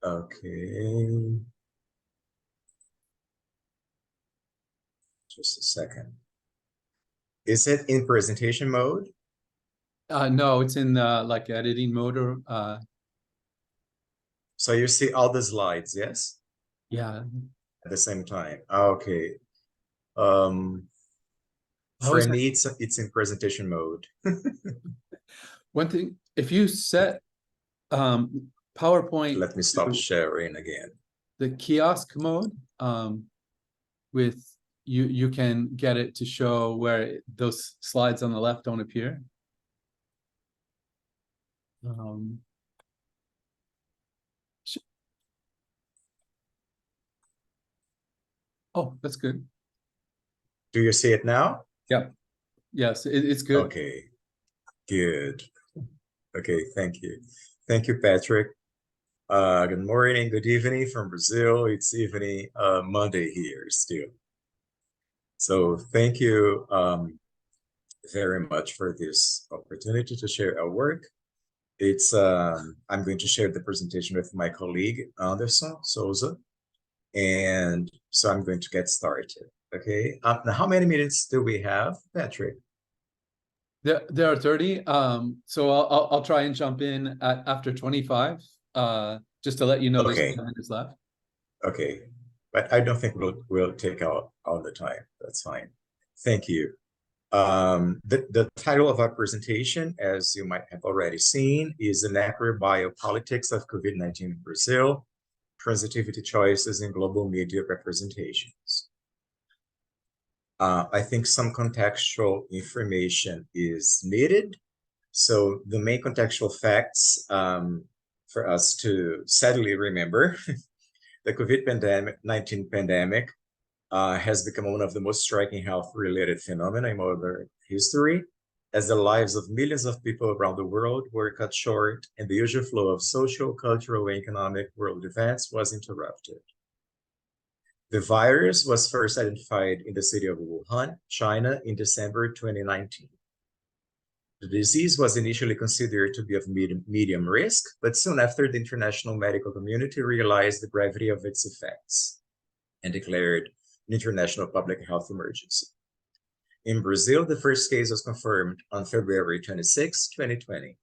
Okay. Just a second. Is it in presentation mode? No, it's in like editing mode or So you see all the slides, yes? yeah. At the same time. Okay. Um, How for is that? me, it's in presentation mode. One thing, if you set PowerPoint Let me stop to sharing again. the kiosk mode, with you can get it to show where those slides on the left don't appear. Oh, that's good. Do you see it now? Yeah. Yes, it's good. Okay, good. Okay, thank you. Thank you, Patrick. Good morning, good evening from Brazil. It's evening, Monday here still. So thank you very much for this opportunity to share our work. I'm going to share the presentation with my colleague, Anderson Souza. And so I'm going to get started, okay? Now, how many minutes do we have, Patrick? There are 30. So I'll try and jump in after 25. Just to let you know there's Okay. 10 minutes left. Okay, but I don't think we'll take out all the time. That's fine. Thank you. The title of our presentation, as you might have already seen, is An Accurate Biopolitics of COVID-19 in Brazil, Transitivity Choices in Global Media Representations. I think some contextual information is needed. So the main contextual facts for us to sadly remember, the COVID-19 pandemic has become one of the most striking health-related phenomena in modern history, as the lives of millions of people around the world were cut short and the usual flow of social, cultural, and economic world events was interrupted. The virus was first identified in the city of Wuhan, China, in December 2019. The disease was initially considered to be of medium risk, but soon after, the international medical community realized the gravity of its effects and declared an international public health emergency. In Brazil, the first case was confirmed on February 26, 2020.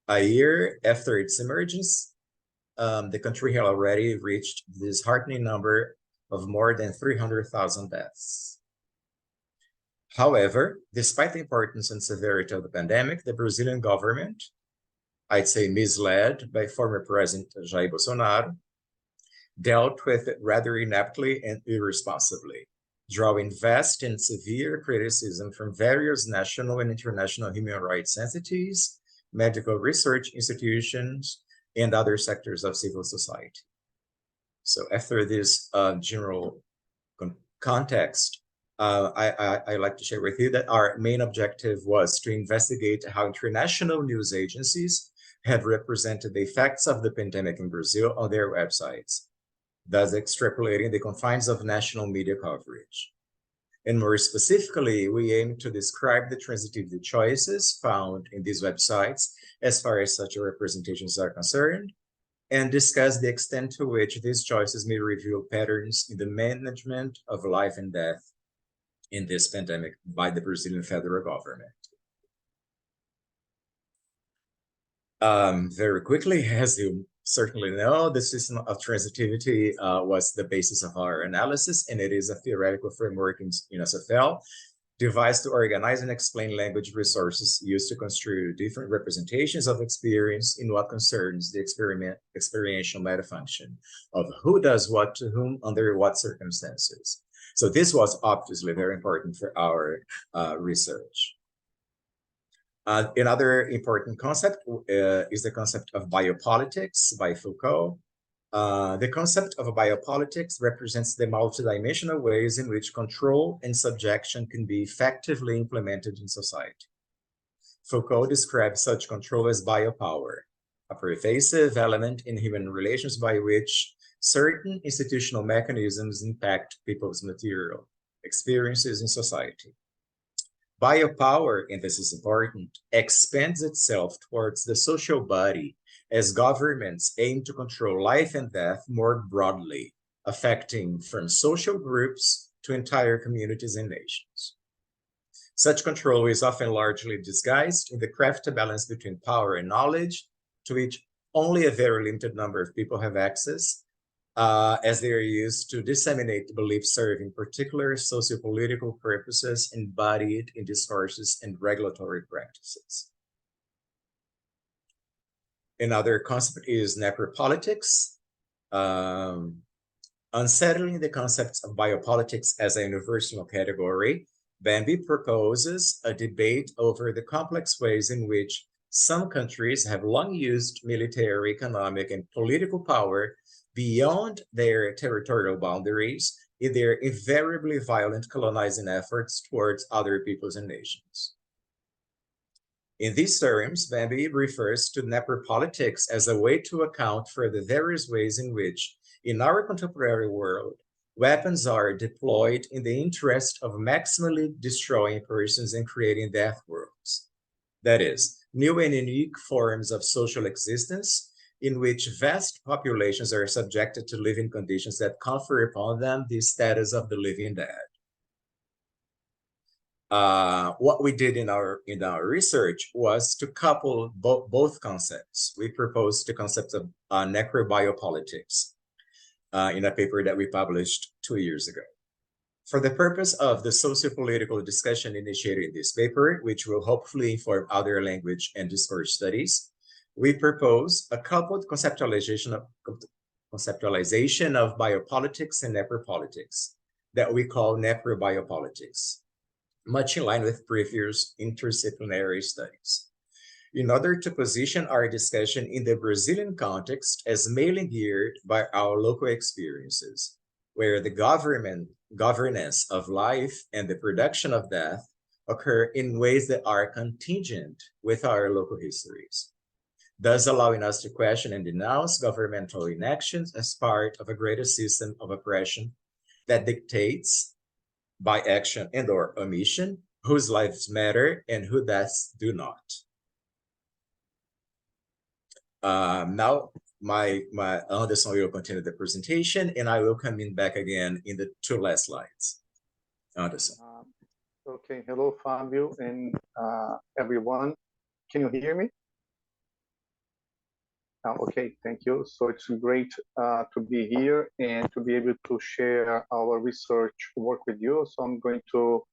A year after its emergence, the country had already reached the disheartening number of more than 300,000 deaths. However, despite the importance and severity of the pandemic, the Brazilian government, I'd say misled by former President Jair Bolsonaro, dealt with it rather ineptly and irresponsibly, drawing vast and severe criticism from various national and international human rights entities, medical research institutions, and other sectors of civil society. So after this general context, I like to share with you that our main objective was to investigate how international news agencies had represented the effects of the pandemic in Brazil on their websites, thus extrapolating the confines of national media coverage. And more specifically, we aim to describe the transitivity choices found in these websites as far as such representations are concerned, and discuss the extent to which these choices may reveal patterns in the management of life and death in this pandemic by the Brazilian federal government. Very quickly, as you certainly know, the system of transitivity was the basis of our analysis, and it is a theoretical framework in SFL devised to organize and explain language resources used to construe different representations of experience in what concerns the experiential metafunction of who does what to whom under what circumstances. So this was obviously very important for our research. Another important concept is the concept of biopolitics by Foucault. The concept of biopolitics represents the multidimensional ways in which control and subjection can be effectively implemented in society. Foucault describes such control as biopower, a pervasive element in human relations by which certain institutional mechanisms impact people's material experiences in society. Biopower, and this is important, expands itself towards the social body as governments aim to control life and death more broadly, affecting from social groups to entire communities and nations. Such control is often largely disguised in the crafty balance between power and knowledge, to which only a very limited number of people have access, as they are used to disseminate beliefs serving particular socio-political purposes embodied in discourses and regulatory practices. Another concept is necropolitics, unsettling the concepts of biopolitics as a universal category. Bambi proposes a debate over the complex ways in which some countries have long used military, economic, and political power beyond their territorial boundaries in their invariably violent colonizing efforts towards other peoples and nations. In these terms, Bambi refers to necropolitics as a way to account for the various ways in which, in our contemporary world, weapons are deployed in the interest of maximally destroying persons and creating death worlds. That is, new and unique forms of social existence in which vast populations are subjected to living conditions that confer upon them the status of the living dead. What we did in our research was to couple both concepts. We proposed the concept of necrobiopolitics in a paper that we published 2 years ago. For the purpose of the socio-political discussion initiated in this paper, which will hopefully inform other language and discourse studies, we propose a coupled conceptualization of biopolitics and necropolitics that we call necrobiopolitics, much in line with previous interdisciplinary studies. In order to position our discussion in the Brazilian context as mainly geared by our local experiences, where the governance of life and the production of death occur in ways that are contingent with our local histories, thus allowing us to question and denounce governmental inactions as part of a greater system of oppression that dictates, by action and or omission, whose lives matter and whose deaths do not. Now, my Anderson will continue the presentation, and I will come in back again in the 2 last slides. Anderson. Okay, hello, Fabio, and everyone. Can you hear me? Okay, thank you. So it's great to be here and to be able to share our research work with you. So I'm going to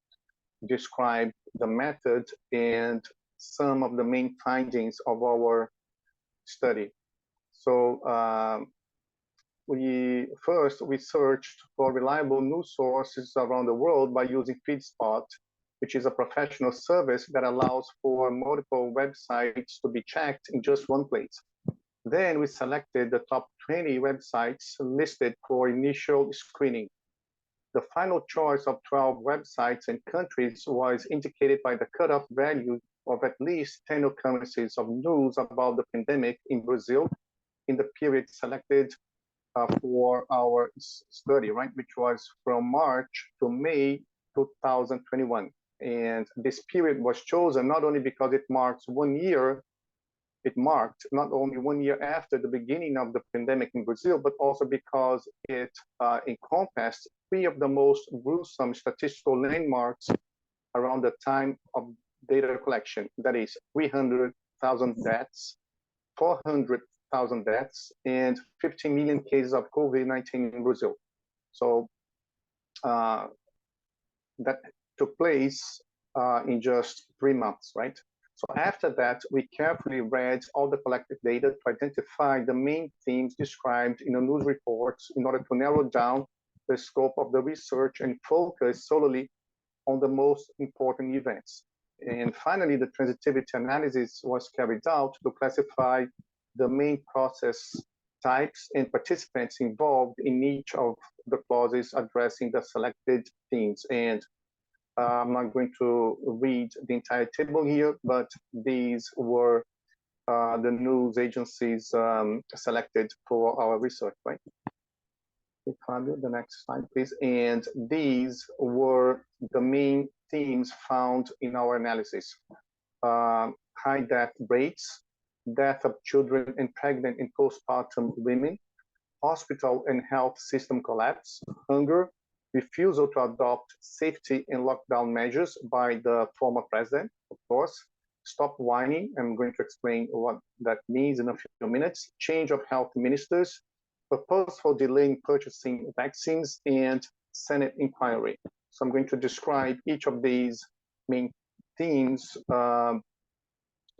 describe the method and some of the main findings of our study. So we searched for reliable news sources around the world by using FeedSpot, which is a professional service that allows for multiple websites to be checked in just one place. Then we selected the top 20 websites listed for initial screening. The final choice of 12 websites and countries was indicated by the cutoff value of at least 10 occurrences of news about the pandemic in Brazil in the period selected for our study, right, which was from March to May 2021. And this period was chosen not only because it marked not only 1 year after the beginning of the pandemic in Brazil, but also because it encompassed 3 of the most gruesome statistical landmarks around the time of data collection. That is 300,000 deaths, 400,000 deaths, and 15 million cases of COVID-19 in Brazil. So that took place in just 3 months, right? So after that, we carefully read all the collected data to identify the main themes described in the news reports in order to narrow down the scope of the research and focus solely on the most important events. And finally, the transitivity analysis was carried out to classify the main process types and participants involved in each of the clauses addressing the selected themes. And I'm not going to read the entire table here, but these were the news agencies selected for our research, right? Fabio, the next slide, please. And these were the main themes found in our analysis. High death rates, death of children and pregnant and postpartum women, hospital and health system collapse, hunger, refusal to adopt safety and lockdown measures by the former president, of course, stop whining. I'm going to explain what that means in a few minutes, change of health ministers, purposeful delay in purchasing vaccines, and Senate inquiry. So I'm going to describe each of these main themes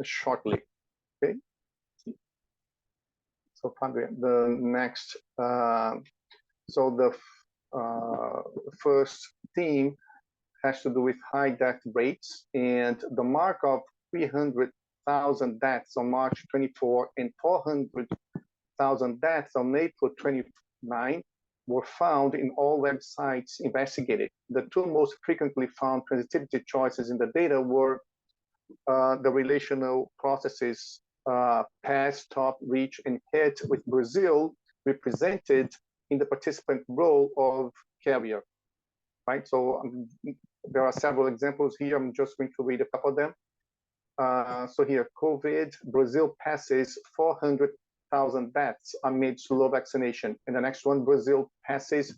shortly. Okay. So the next, so the first theme has to do with high death rates, and the mark of 300,000 deaths on March 24 and 400,000 deaths on April 29 were found in all websites investigated. The two most frequently found transitivity choices in the data were the relational processes pass, top, reach, and hit, with Brazil represented in the participant role of carrier, right? So there are several examples here. I'm just going to read a couple of them. So here, COVID, Brazil passes 400,000 deaths amid slow vaccination. And the next one, Brazil passes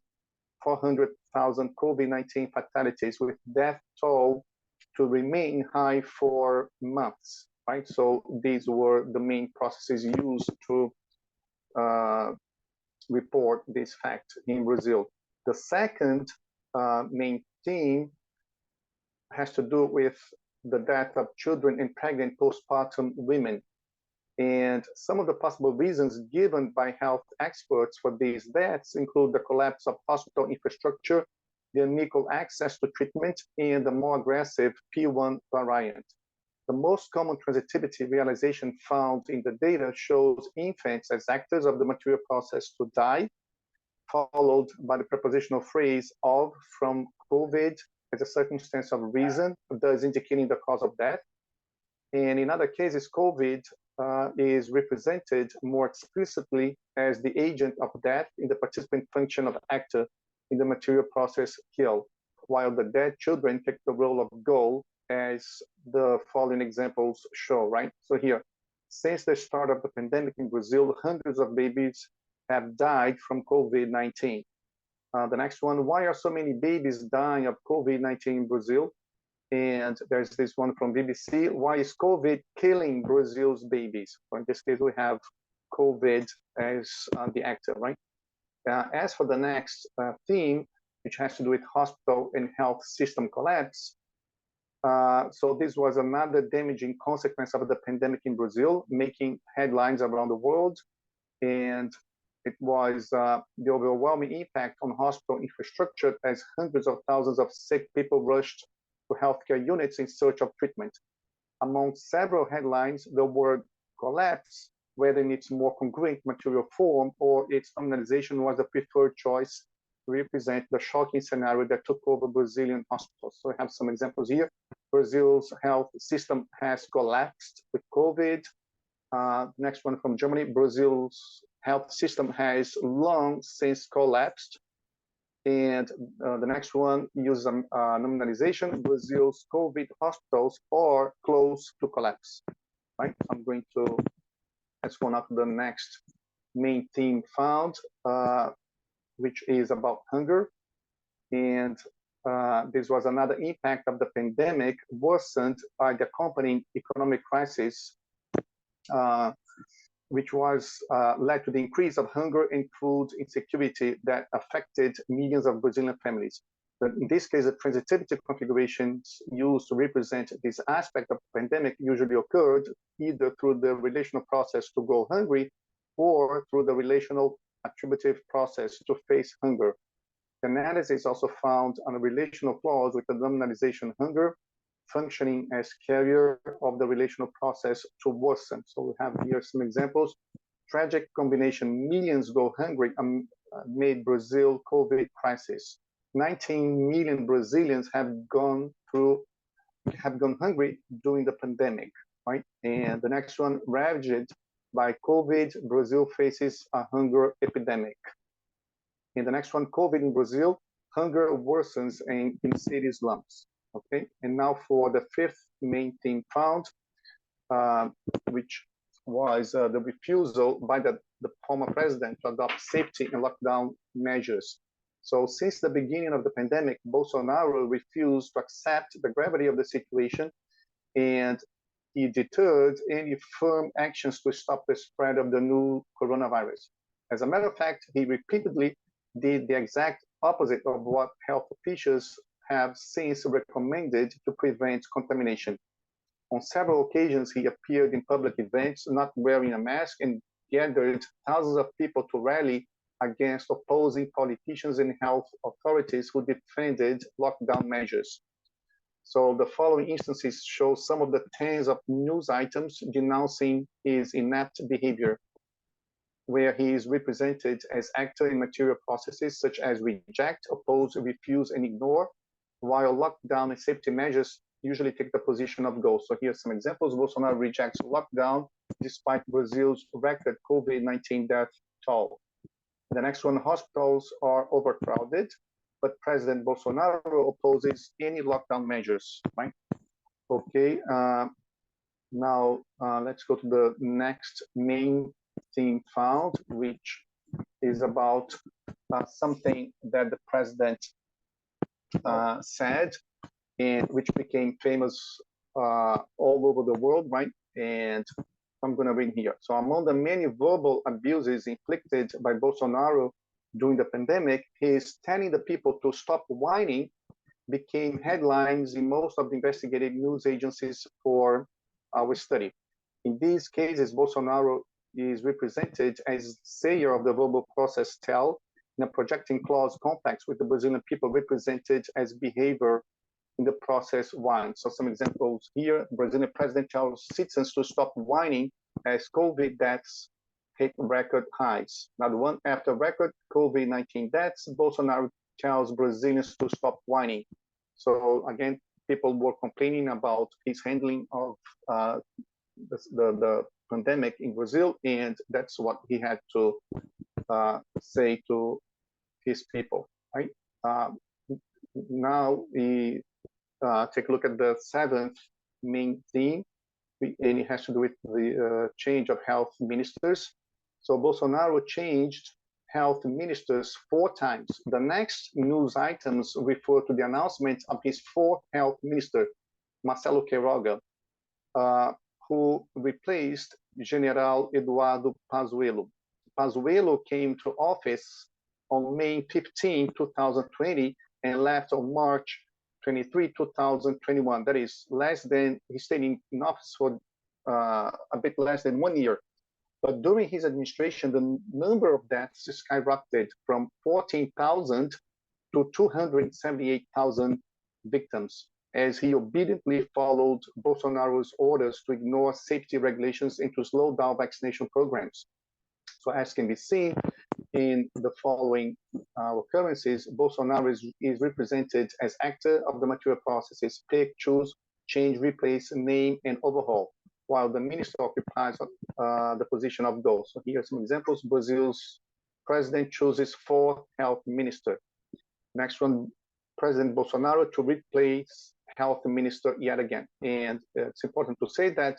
400,000 COVID-19 fatalities, with death toll to remain high for months, right? So these were the main processes used to report this fact in Brazil. The second main theme has to do with the death of children and pregnant postpartum women. And some of the possible reasons given by health experts for these deaths include the collapse of hospital infrastructure, the unequal access to treatment, and the more aggressive P1 variant. The most common transitivity realization found in the data shows infants as actors of the material process to die, followed by the prepositional phrase of, from, COVID as a circumstance of reason, thus indicating the cause of death. And in other cases, COVID is represented more explicitly as the agent of death in the participant function of actor in the material process kill, while the dead children take the role of goal, as the following examples show, right? So here, since the start of the pandemic in Brazil, hundreds of babies have died from COVID-19. The next one, why are so many babies dying of COVID-19 in Brazil? And there's this one from BBC, why is COVID killing Brazil's babies? So in this case, we have COVID as the actor, right? As for the next theme, which has to do with hospital and health system collapse, so this was another damaging consequence of the pandemic in Brazil, making headlines around the world. And it was the overwhelming impact on hospital infrastructure, as hundreds of thousands of sick people rushed to healthcare units in search of treatment. Among several headlines, the word collapse, whether in its more congruent material form or its nominalization, was the preferred choice to represent the shocking scenario that took over Brazilian hospitals. So we have some examples here. Brazil's health system has collapsed with COVID. Next one from Germany, Brazil's health system has long since collapsed. And the next one uses nominalization, Brazil's COVID hospitals are close to collapse, right? I'm going to, let's go on to the next main theme found, which is about hunger. And this was another impact of the pandemic, worsened by the accompanying economic crisis, which was led to the increase of hunger and food insecurity that affected millions of Brazilian families. But in this case, the transitivity configurations used to represent this aspect of the pandemic usually occurred either through the relational process to go hungry or through the relational attributive process to face hunger. The analysis also found on a relational clause with the nominalization hunger functioning as carrier of the relational process to worsen. So we have here some examples. Tragic combination, millions go hungry amid Brazil COVID crisis. 19 million Brazilians have gone hungry during the pandemic, right? And the next one, ravaged by COVID, Brazil faces a hunger epidemic. And the next one, COVID in Brazil, hunger worsens in city slums. Okay, and now for the fifth main theme found, which was the refusal by the former president to adopt safety and lockdown measures. So since the beginning of the pandemic, Bolsonaro refused to accept the gravity of the situation, and he deterred any firm actions to stop the spread of the new coronavirus. As a matter of fact, he repeatedly did the exact opposite of what health officials have since recommended to prevent contamination. On several occasions, he appeared in public events not wearing a mask and gathered thousands of people to rally against opposing politicians and health authorities who defended lockdown measures. So the following instances show some of the tens of news items denouncing his inept behavior, where he is represented as actor in material processes such as reject, oppose, refuse, and ignore, while lockdown and safety measures usually take the position of go. So here's some examples. Bolsonaro rejects lockdown despite Brazil's record COVID-19 death toll. The next one, hospitals are overcrowded, but President Bolsonaro opposes any lockdown measures, right? Okay, now let's go to the next main theme found, which is about something that the president said, and which became famous all over the world, right? And I'm going to read here. So among the many verbal abuses inflicted by Bolsonaro during the pandemic, his telling the people to stop whining became headlines in most of the investigative news agencies for our study. In these cases, Bolsonaro is represented as sayer of the verbal process tell in a projecting clause complex with the Brazilian people represented as behavior in the process whine. So some examples here, Brazilian president tells citizens to stop whining as COVID deaths hit record highs. Now the one after record COVID-19 deaths, Bolsonaro tells Brazilians to stop whining. So again, people were complaining about his handling of the pandemic in Brazil, and that's what he had to say to his people, right? Now we take a look at the seventh main theme, and it has to do with the change of health ministers. So Bolsonaro changed health ministers 4 times. The next news items refer to the announcement of his 4th health minister, Marcelo Queiroga, who replaced General Eduardo Pazuello. Pazuello came to office on May 15, 2020, and left on March 23, 2021. That is he stayed in office for a bit less than 1 year. But during his administration, the number of deaths skyrocketed from 14,000 to 278,000 victims, as he obediently followed Bolsonaro's orders to ignore safety regulations and to slow down vaccination programs. So as can be seen in the following occurrences, Bolsonaro is represented as actor of the material processes: pick, choose, change, replace, name, and overhaul, while the minister occupies the position of go. So here are some examples. Brazil's president chooses 4th health minister. Next one, President Bolsonaro to replace health minister yet again. And it's important to say that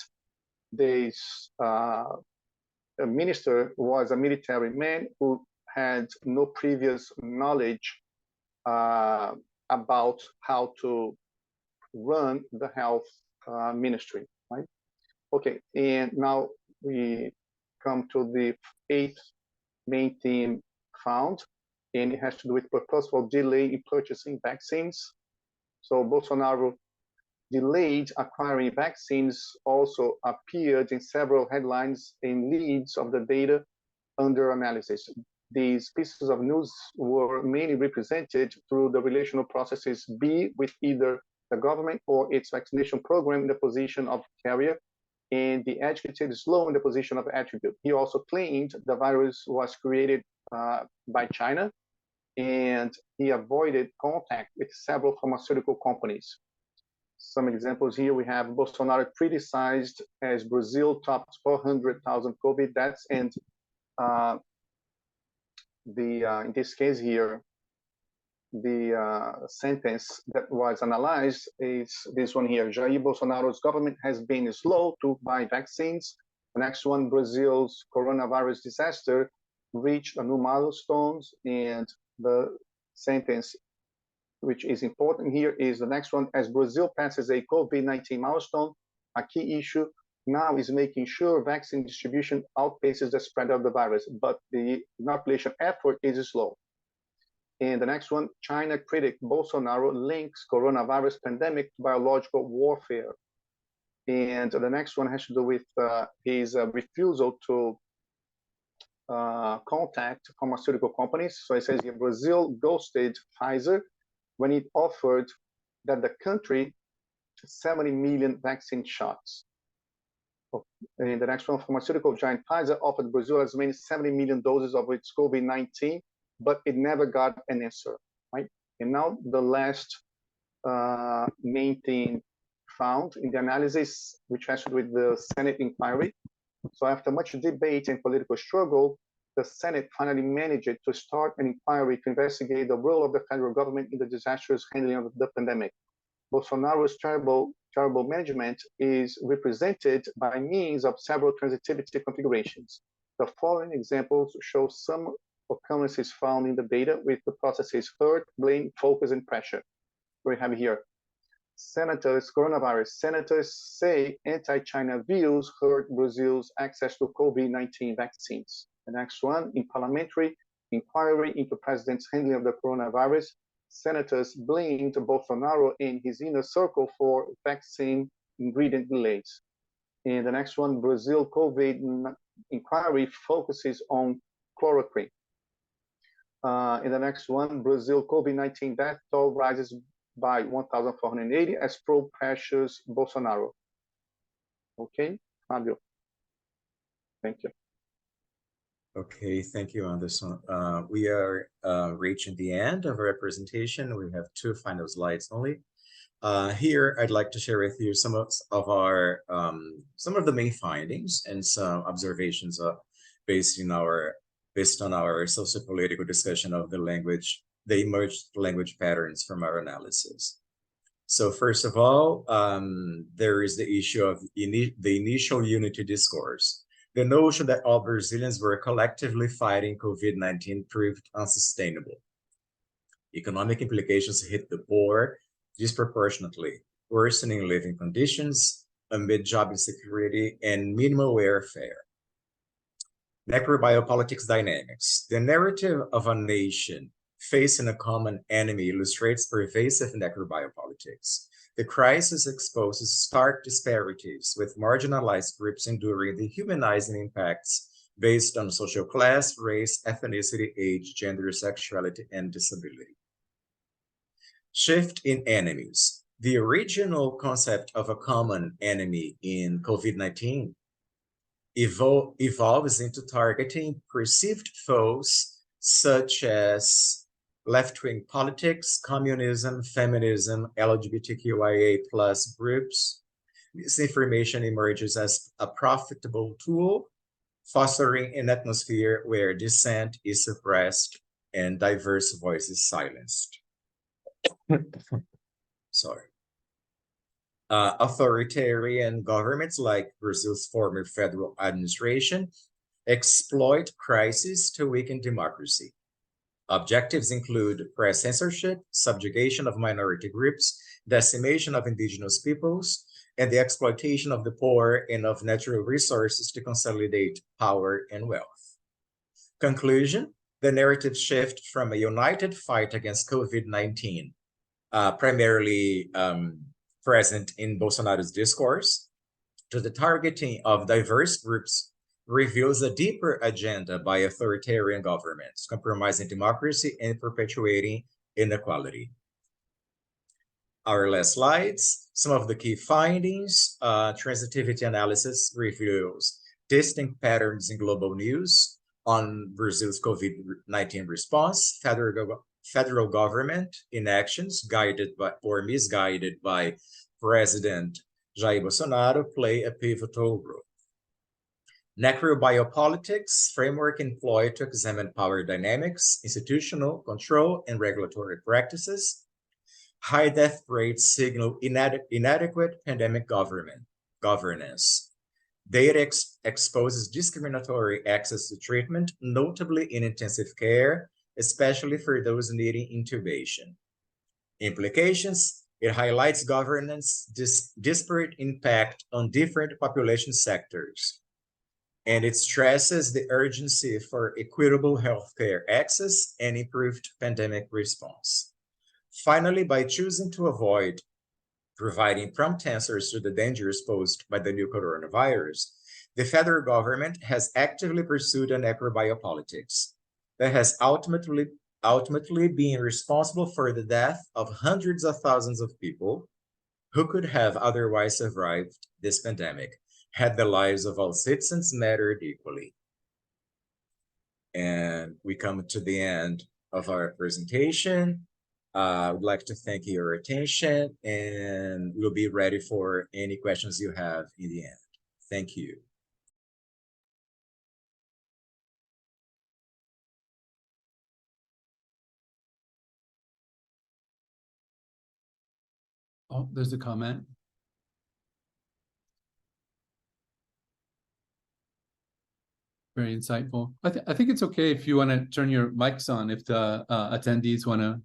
this minister was a military man who had no previous knowledge about how to run the health ministry, right? Okay, and now we come to the 8th main theme found, and it has to do with purposeful delay in purchasing vaccines. So Bolsonaro delayed acquiring vaccines also appeared in several headlines and leads of the data under analysis. These pieces of news were mainly represented through the relational processes B with either the government or its vaccination program in the position of carrier, and the adjective slow in the position of attribute. He also claimed the virus was created by China, and he avoided contact with several pharmaceutical companies. Some examples here, we have Bolsonaro criticized as Brazil tops 400,000 COVID deaths, and in this case here, the sentence that was analyzed is this one here: Jair Bolsonaro's government has been slow to buy vaccines The next one, Brazil's coronavirus disaster reached a new milestones, and the sentence which is important here is the next one. As Brazil passes a COVID-19 milestone, a key issue now is making sure vaccine distribution outpaces the spread of the virus, but the inoculation effort is slow. And the next one, China critic Bolsonaro links coronavirus pandemic to biological warfare. And the next one has to do with his refusal to contact pharmaceutical companies. So it says here, Brazil ghosted Pfizer when it offered that the country 70 million vaccine shots. And the next one, pharmaceutical giant Pfizer offered Brazil as many 70 million doses of its COVID-19, but it never got an answer, right? And now the last main thing found in the analysis, which has to do with the Senate inquiry. So after much debate and political struggle, the Senate finally managed to start an inquiry to investigate the role of the federal government in the disastrous handling of the pandemic. Bolsonaro's terrible management is represented by means of several transitivity configurations. The following examples show some occurrences found in the data with the processes hurt, blame, focus, and pressure. We have here coronavirus senators say anti-China views hurt Brazil's access to COVID-19 vaccines. The next one, in parliamentary inquiry into president's handling of the coronavirus, senators blamed Bolsonaro and his inner circle for vaccine ingredient delays. And the next one, Brazil COVID inquiry focuses on chloroquine. In the next one, Brazil COVID-19 death toll rises by 1,480 as probe pressures Bolsonaro. Okay, Fabio. Thank you. Okay, thank you, Anderson. We are reaching the end of our presentation. We have 2 final slides only. Here, I'd like to share with you some of the main findings and some observations based on our sociopolitical discussion of the emerged language patterns from our analysis. So first of all, there is the issue of the initial unity discourse. The notion that all Brazilians were collectively fighting COVID-19 proved unsustainable. Economic implications hit the poor disproportionately, worsening living conditions amid job insecurity and minimal welfare. Necrobiopolitics dynamics. The narrative of a nation facing a common enemy illustrates pervasive necrobiopolitics. The crisis exposes stark disparities, with marginalized groups enduring dehumanizing impacts based on social class, race, ethnicity, age, gender, sexuality, and disability. Shift in enemies. The original concept of a common enemy in COVID-19 evolves into targeting perceived foes such as left-wing politics, communism, feminism, LGBTQIA+ groups. Misinformation emerges as a profitable tool, fostering an atmosphere where dissent is suppressed and diverse voices silenced. Sorry. Authoritarian governments like Brazil's former federal administration exploit crises to weaken democracy. Objectives include press censorship, subjugation of minority groups, decimation of indigenous peoples, and the exploitation of the poor and of natural resources to consolidate power and wealth. Conclusion, the narrative shift from a united fight against COVID-19, primarily present in Bolsonaro's discourse, to the targeting of diverse groups reveals a deeper agenda by authoritarian governments, compromising democracy and perpetuating inequality. Our last slides, some of the key findings. Transitivity analysis reveals distinct patterns in global news on Brazil's COVID-19 response. Federal government inactions guided by or misguided by President Jair Bolsonaro play a pivotal role. Necrobiopolitics framework employed to examine power dynamics, institutional control, and regulatory practices. High death rates signal inadequate pandemic governance. Data exposes discriminatory access to treatment, notably in intensive care, especially for those needing intubation. Implications: it highlights governance disparate impact on different population sectors, and it stresses the urgency for equitable healthcare access and improved pandemic response. Finally, by choosing to avoid providing prompt answers to the dangers posed by the new coronavirus, the federal government has actively pursued an necrobiopolitics that has ultimately been responsible for the death of hundreds of thousands of people who could have otherwise survived this pandemic had the lives of all citizens mattered equally. And we come to the end of our presentation. I would like to thank you for your attention, and we'll be ready for any questions you have in the end. Thank you. Oh, there's a comment. Very insightful. I think it's okay if you want to turn your mics on if the attendees want to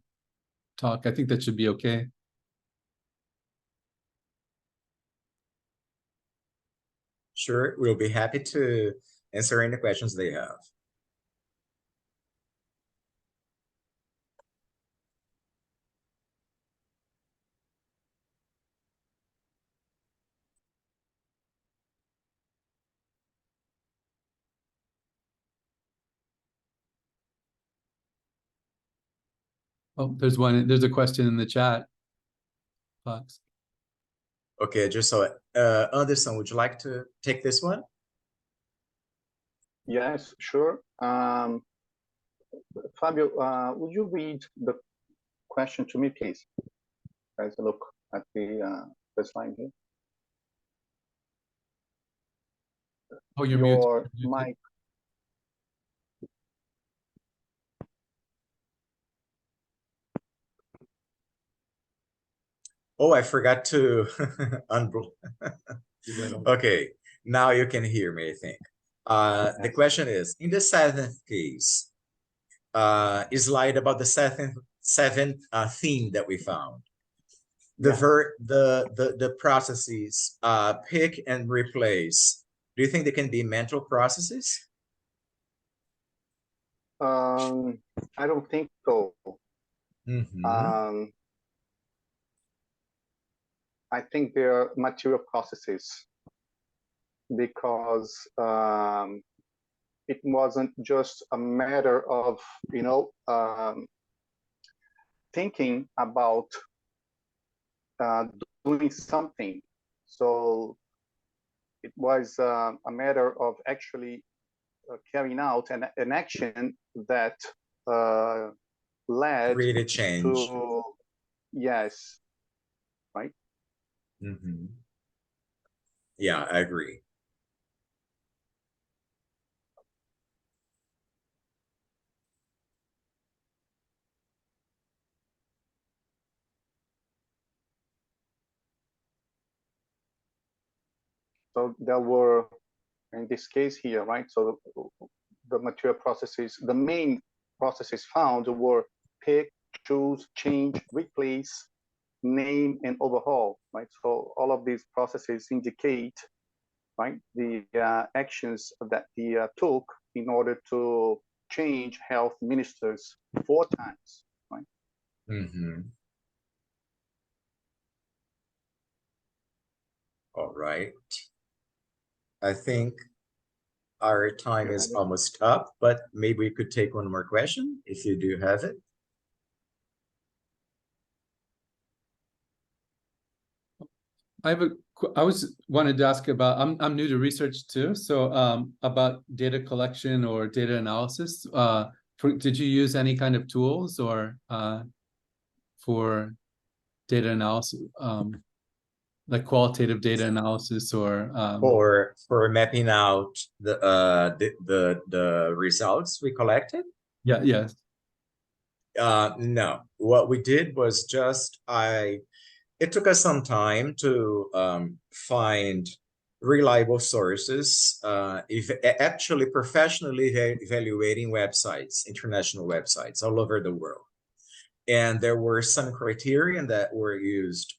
talk. I think that should be okay. Sure, we'll be happy to answer any questions they have. Oh, there's a question in the chat box. Okay, just so Anderson, would you like to take this one? Yes, sure. Fabio, would you read the question to me, please? Guys, look at the slide here. Oh, you're Your muted. mic. Oh, I forgot to unblock. Okay, now you can hear me, I think. The question is, in the seventh case, slide about the seventh theme that we found. The processes pick and replace. Do you think they can be mental processes? I don't think so. I think they're material processes because it wasn't just a matter of, thinking about doing something. So it was a matter of actually carrying out an action that led Create a change. to, yes, right? Yeah, I agree. So there were, in this case here, right? So the material processes, the main processes found were pick, choose, change, replace, name, and overhaul, right? So all of these processes indicate, right, the actions that he took in order to change health ministers 4 times, right? All right. I think our time is almost up, but maybe we could take one more question if you do have it. I wanted to ask about, I'm new to research too, so about data collection or data analysis. Did you use any kind of tools or for data analysis, like qualitative data analysis or for mapping out the results we collected? Yeah, yes. No, what we did was just it took us some time to find reliable sources, actually professionally evaluating websites, international websites all over the world. And there were some criteria that were used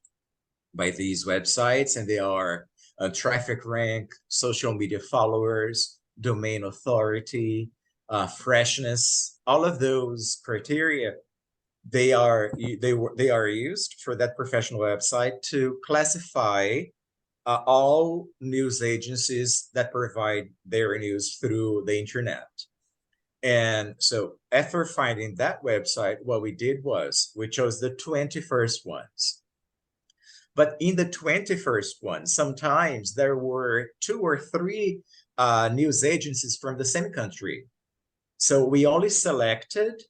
by these websites, and they are traffic rank, social media followers, domain authority, freshness. All of those criteria, they are used for that professional website to classify all news agencies that provide their news through the internet. And so after finding that website, what we did was we chose the 21st ones. But in the 21st one, sometimes there were 2 or 3 news agencies from the same country. So we only selected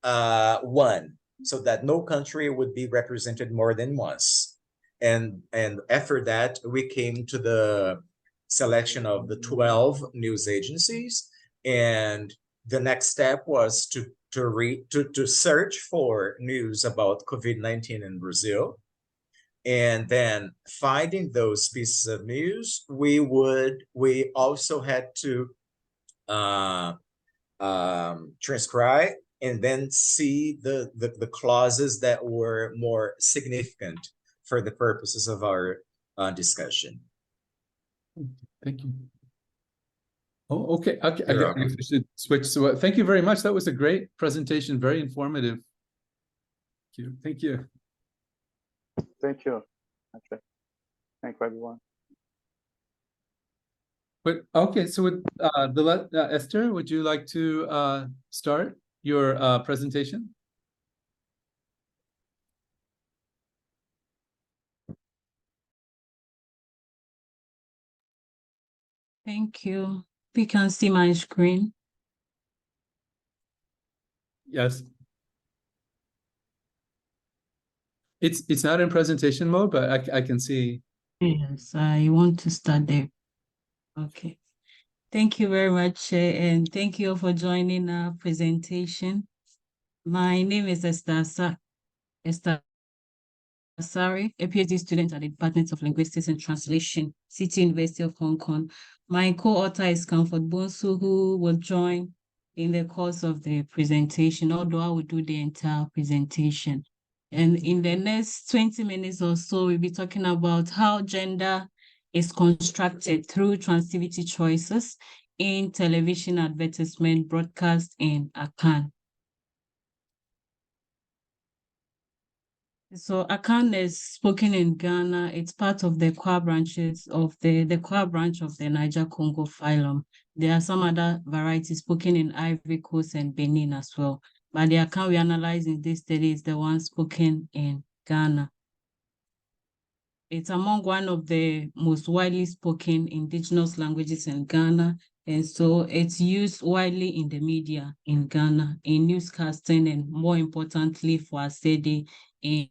one, so that no country would be represented more than once. And after that, we came to the selection of the 12 news agencies. And the next step was to search for news about COVID-19 in Brazil. And then finding those pieces of news, we also had to transcribe and then see the clauses that were more significant for the purposes of our discussion. Thank you. Oh, okay. I You're guess welcome. we should switch. So thank you very much. That was a great presentation, very informative. Thank you. Thank you. Thank you. Okay. Thank you, everyone. But okay, so with Esther, would you like to start your presentation? Thank you. You can see my screen. Yes. It's not in presentation mode, but I can see. Yes, I want to start there. Okay. Thank you very much, and thank you for joining our presentation. My name is Esther Asari, a PhD student at the Department of Linguistics and Translation, City University of Hong Kong. My co-author is Comfort Bonsu, who will join in the course of the presentation, although I will do the entire presentation. And in the next 20 minutes or so, we'll be talking about how gender is constructed through transitivity choices in television advertisement, broadcast, and Akan. So Akan is spoken in Ghana. It's part of the Kwa branches of the Kwa branch of the Niger-Congo phylum. There are some other varieties spoken in Ivory Coast and Benin as well. But the Akan we analyze in this study is the one spoken in Ghana. It's among one of the most widely spoken indigenous languages in Ghana. And so it's used widely in the media in Ghana, in newscasting, and more importantly for our study in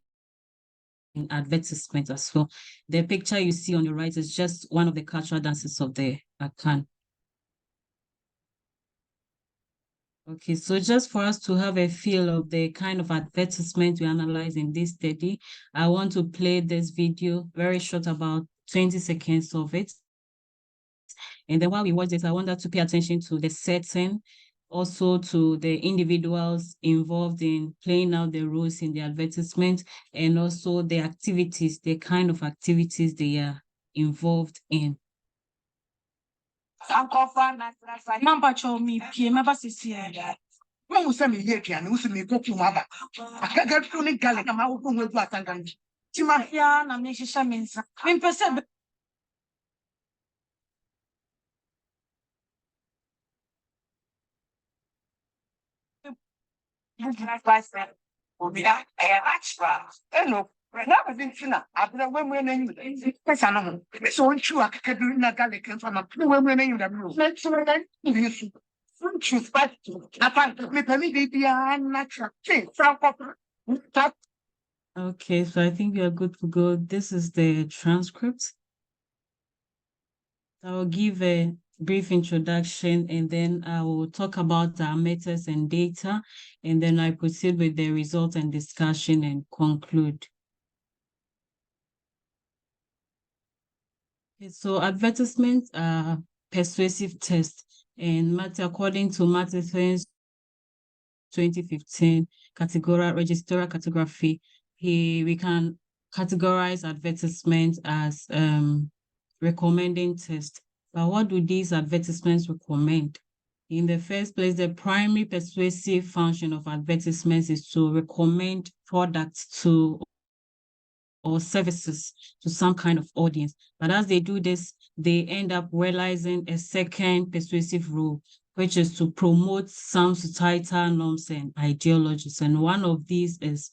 advertisement as well. The picture you see on the right is just one of the cultural dances of the Akan. Okay, so just for us to have a feel of the kind of advertisement we analyze in this study, I want to play this video, very short, about 20 seconds of it. And then while we watch this, I want us to pay attention to the setting, also to the individuals involved in playing out the roles in the advertisement, and also the activities, the kind of activities they are involved in. Okay, so I think we are good to go. This is the transcript. I will give a brief introduction, and then I will talk about our methods and data, and then I proceed with the results and discussion and conclude. So advertisements are persuasive tests, and according to Matthewson's 2015 registrar cartography, we can categorize advertisements as recommending tests. But what do these advertisements recommend? In the first place, the primary persuasive function of advertisements is to recommend products to or services to some kind of audience. But as they do this, they end up realizing a second persuasive role, which is to promote some societal norms and ideologies. And one of these is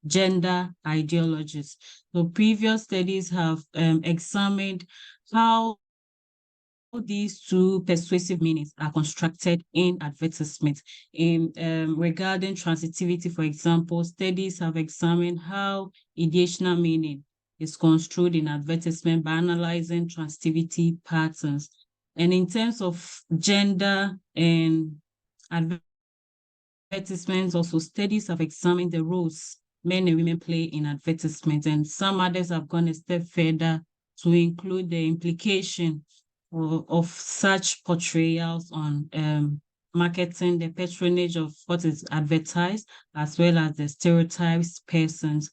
gender ideologies. So previous studies have examined how these two persuasive meanings are constructed in advertisements. In regarding transitivity, for example, studies have examined how ideational meaning is construed in advertisement by analyzing transitivity patterns. And in terms of gender and advertisements, also studies have examined the roles men and women play in advertisements, and some others have gone a step further to include the implication of such portrayals on marketing, the patronage of what is advertised, as well as the stereotypes persons.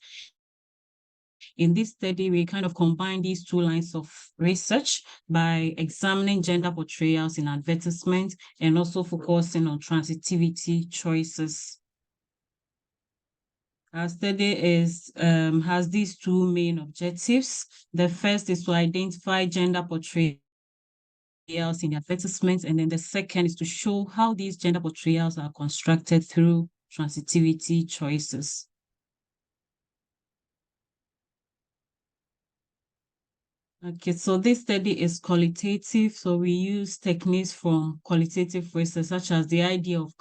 In this study, we kind of combine these two lines of research by examining gender portrayals in advertisements and also focusing on transitivity choices. Our study has these two main objectives. The first is to identify gender portrayals in the advertisements, and then the second is to show how these gender portrayals are constructed through transitivity choices. Okay, so this study is qualitative, so we use techniques from qualitative research, such as the idea of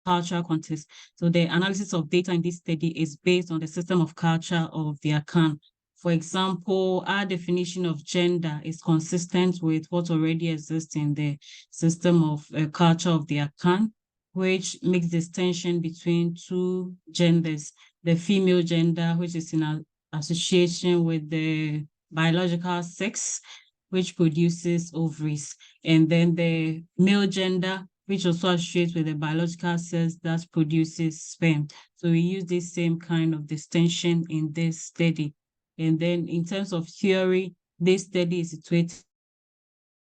cultural context. So the analysis of data in this study is based on the system of culture of the Akan. For example, our definition of gender is consistent with what already exists in the system of culture of the Akan, which makes distinction between two genders, the female gender, which is in association with the biological sex, which produces ovaries, and then the male gender, which also associates with the biological sex that produces sperm. So we use this same kind of distinction in this study. And then in terms of theory, this study is situated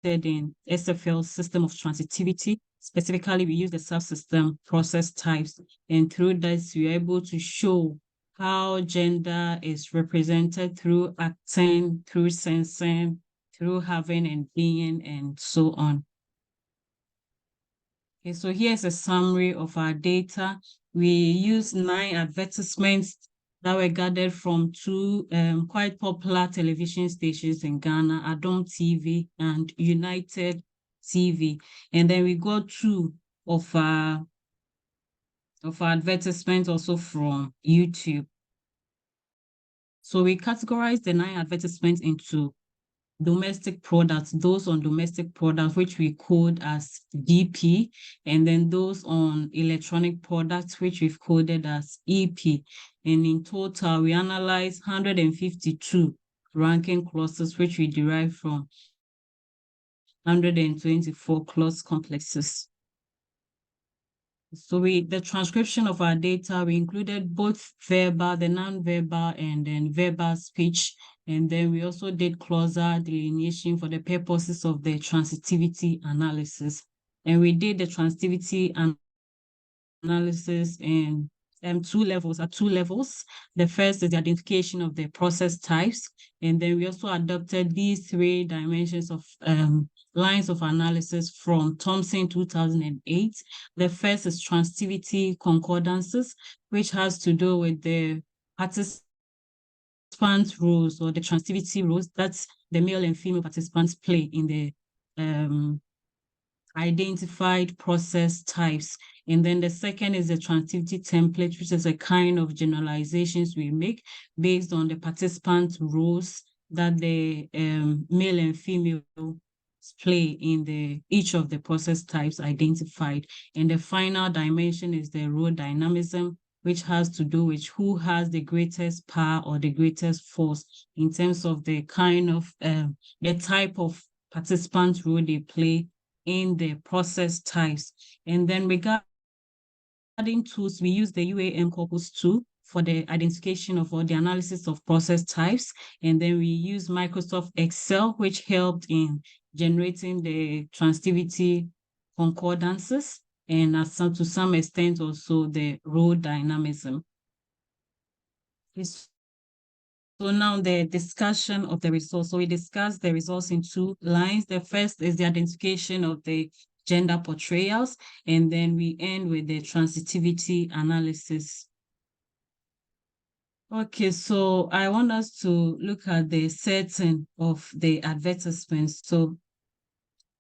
in SFL system of transitivity. Specifically, we use the subsystem process types. And through this, we're able to show how gender is represented through acting, through sensing, through having and being, and so on. Okay, so here's a summary of our data. We used 9 advertisements that were gathered from 2 quite popular television stations in Ghana, Adom TV and United TV. And then we got 2 of our advertisements also from YouTube. So we categorized the 9 advertisements into domestic products, those on domestic products, which we code as DP, and then those on electronic products, which we've coded as EP. And in total, we analyzed 152 ranking clauses, which we derived from 124 clause complexes. So the transcription of our data, we included both verbal, the non-verbal, and then verbal speech. And then we also did clausal delineation for the purposes of the transitivity analysis. And we did the transitivity analysis in at 2 levels. The first is the identification of the process types. And then we also adopted these 3 dimensions of lines of analysis from Thomson 2008. The first is transitivity concordances, which has to do with the participant roles or the transitivity roles that the male and female participants play in the identified process types. And then the second is the transitivity template, which is a kind of generalizations we make based on the participant roles that the male and female play in each of the process types identified. And the final dimension is the role dynamism, which has to do with who has the greatest power or the greatest force in terms of the kind of the type of participant role they play in the process types. And then regarding tools, we use the UAM corpus tool for the identification of or the analysis of process types. And then we use Microsoft Excel, which helped in generating the transitivity concordances, and to some extent also the role dynamism. So now the discussion of the results. So we discussed the results in 2 lines. The first is the identification of the gender portrayals, and then we end with the transitivity analysis. Okay, so I want us to look at the setting of the advertisements. So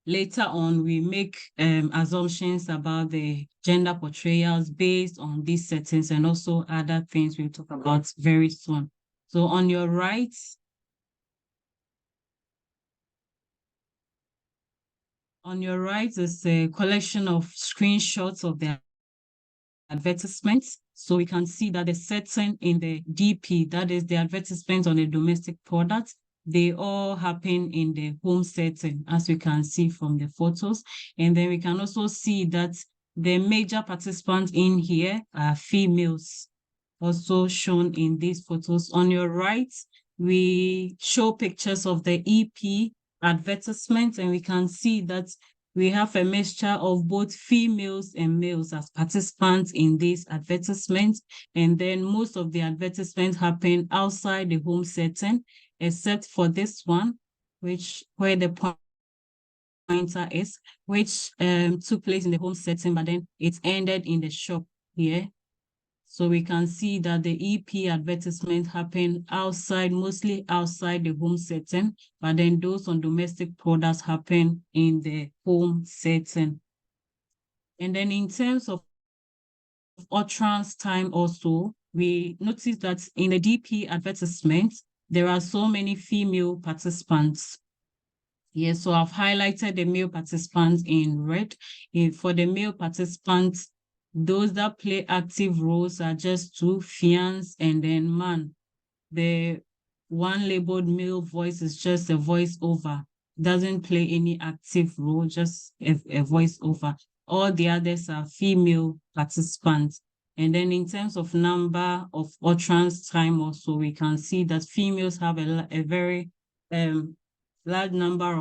later on, we make assumptions about the gender portrayals based on these settings and also other things we'll talk about very soon. So on your right, is a collection of screenshots of the advertisements. So we can see that the setting in the DP, that is the advertisement on a domestic product, they all happen in the home setting, as we can see from the photos. And then we can also see that the major participants in here are females, also shown in these photos. On your right, we show pictures of the EP advertisements, and we can see that we have a mixture of both females and males as participants in these advertisements. And then most of the advertisements happen outside the home setting, except for this one, where the pointer is, which took place in the home setting, but then it ended in the shop here. So we can see that the EP advertisement happen outside, mostly outside the home setting, but then those on domestic products happen in the home setting. And then in terms of utterance time also, we notice that in the DP advertisement, there are so many female participants. Yes, so I've highlighted the male participants in red. For the male participants, those that play active roles are just 2, fiance and then man. The one labeled male voice is just a voiceover. Doesn't play any active role, just a voiceover. All the others are female participants. And then in terms of number of utterance time also, we can see that females have a very large number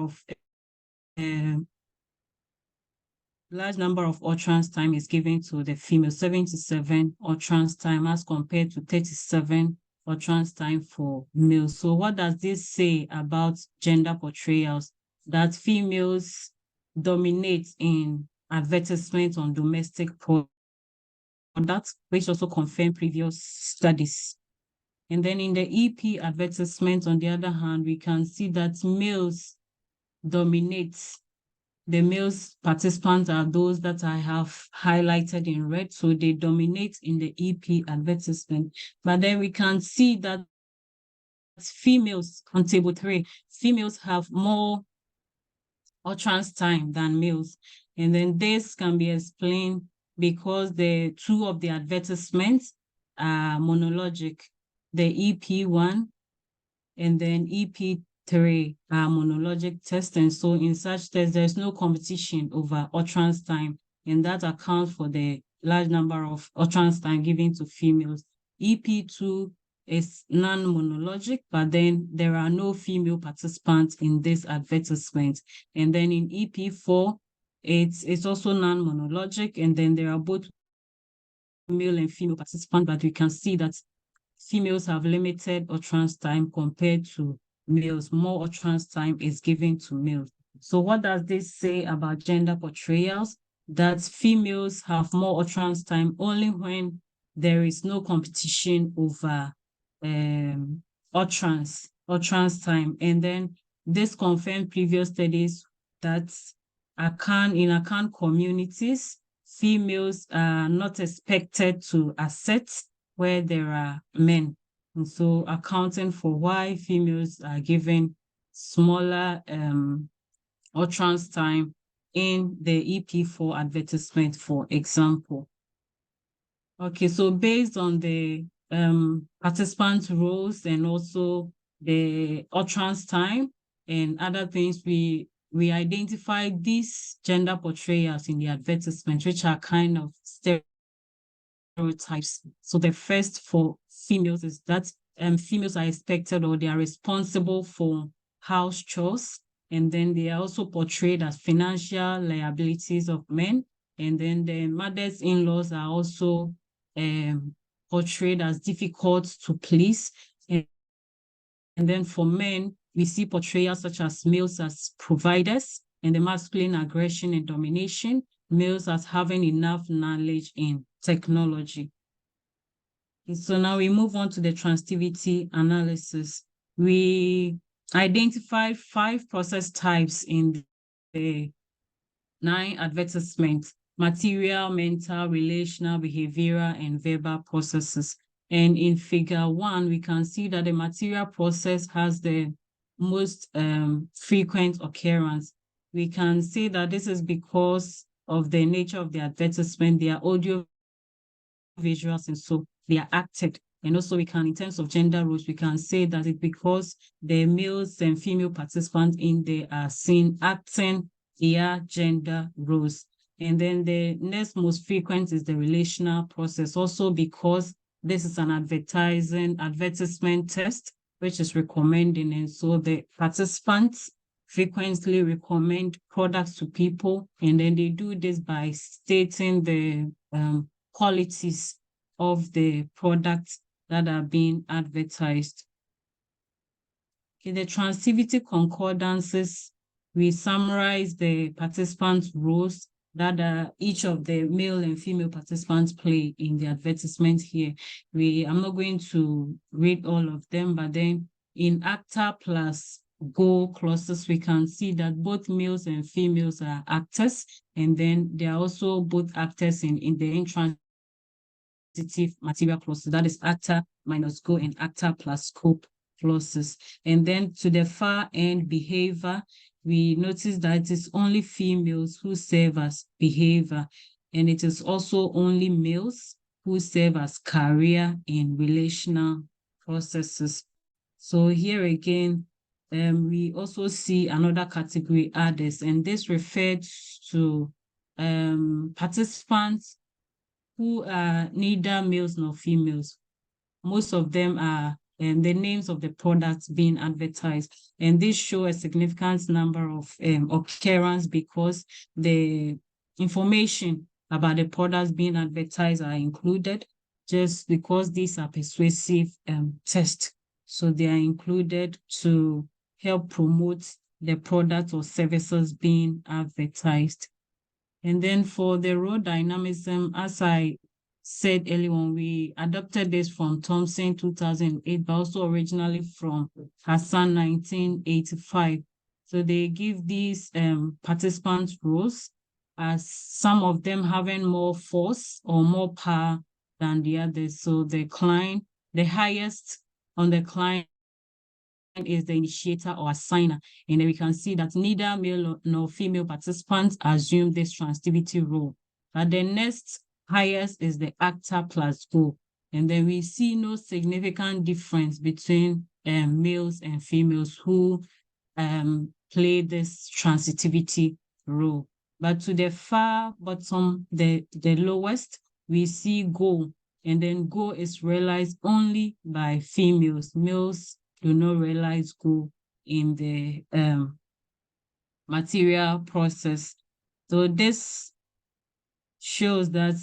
of utterance time is given to the female, 77 utterance time as compared to 37 utterance time for males. So what does this say about gender portrayals? That females dominate in advertisements on domestic products, which also confirm previous studies. And then in the EP advertisements, on the other hand, we can see that males dominate. The males participants are those that I have highlighted in red, so they dominate in the EP advertisement. But then we can see that females, on table 3, females have more utterance time than males. And then this can be explained because the 2 of the advertisements are monologic. The EP1 and then EP3 are monologic tests. And so in such tests, there's no competition over utterance time, and that accounts for the large number of utterance time given to females. EP2 is non-monologic, but then there are no female participants in this advertisement. And then in EP4, it's also non-monologic, and then there are both male and female participants, but we can see that females have limited utterance time compared to males. More utterance time is given to males. So what does this say about gender portrayals? That females have more utterance time only when there is no competition over utterance time. And then this confirmed previous studies that in Akan communities, females are not expected to assert where there are men. And so accounting for why females are given smaller utterance time in the EP4 advertisement, for example. Okay, so based on the participant roles and also the utterance time and other things, we identify these gender portrayals in the advertisement, which are kind of stereotypes. So the first for females is that females are expected or they are responsible for house chores, and then they are also portrayed as financial liabilities of men, and then the mothers-in-laws are also portrayed as difficult to please. And then for men, we see portrayals such as males as providers and the masculine aggression and domination, males as having enough knowledge in technology. So now we move on to the transitivity analysis. We identified 5 process types in the 9 advertisements: material, mental, relational, behavioral, and verbal processes. And in figure 1, we can see that the material process has the most frequent occurrence. We can say that this is because of the nature of the advertisement. They are audio visuals, and so they are acted. And also we can, in terms of gender roles, we can say that it's because the males and female participants in there are seen acting their gender roles. And then the next most frequent is the relational process, also because this is an advertisement test, which is recommending. And so the participants frequently recommend products to people, and then they do this by stating the qualities of the products that are being advertised. Okay, the transitivity concordances, we summarize the participants' roles that each of the male and female participants play in the advertisement here. I'm not going to read all of them, but then in actor plus go clauses, we can see that both males and females are actors, and then they are also both actors in the intransitive material clauses, that is actor minus go and actor plus scope clauses. And then to the far end, behavior, we notice that it is only females who serve as behavior, and it is also only males who serve as career in relational processes. So here again, we also see another category, others, and this refers to participants who are neither males nor females. Most of them are the names of the products being advertised, and this show a significant number of occurrence because the information about the products being advertised are included, just because these are persuasive tests. So they are included to help promote the products or services being advertised. And then for the role dynamism, as I said earlier on, we adopted this from Thompson 2008, but also originally from Hassan 1985. So they give these participants roles as some of them having more force or more power than the others. So the highest on the client is the initiator or assigner. And then we can see that neither male nor female participants assume this transitivity role. But the next highest is the actor plus go. And then we see no significant difference between males and females who play this transitivity role. But to the far bottom, the lowest, we see go. And then go is realized only by females. Males do not realize go in the material process. So this shows that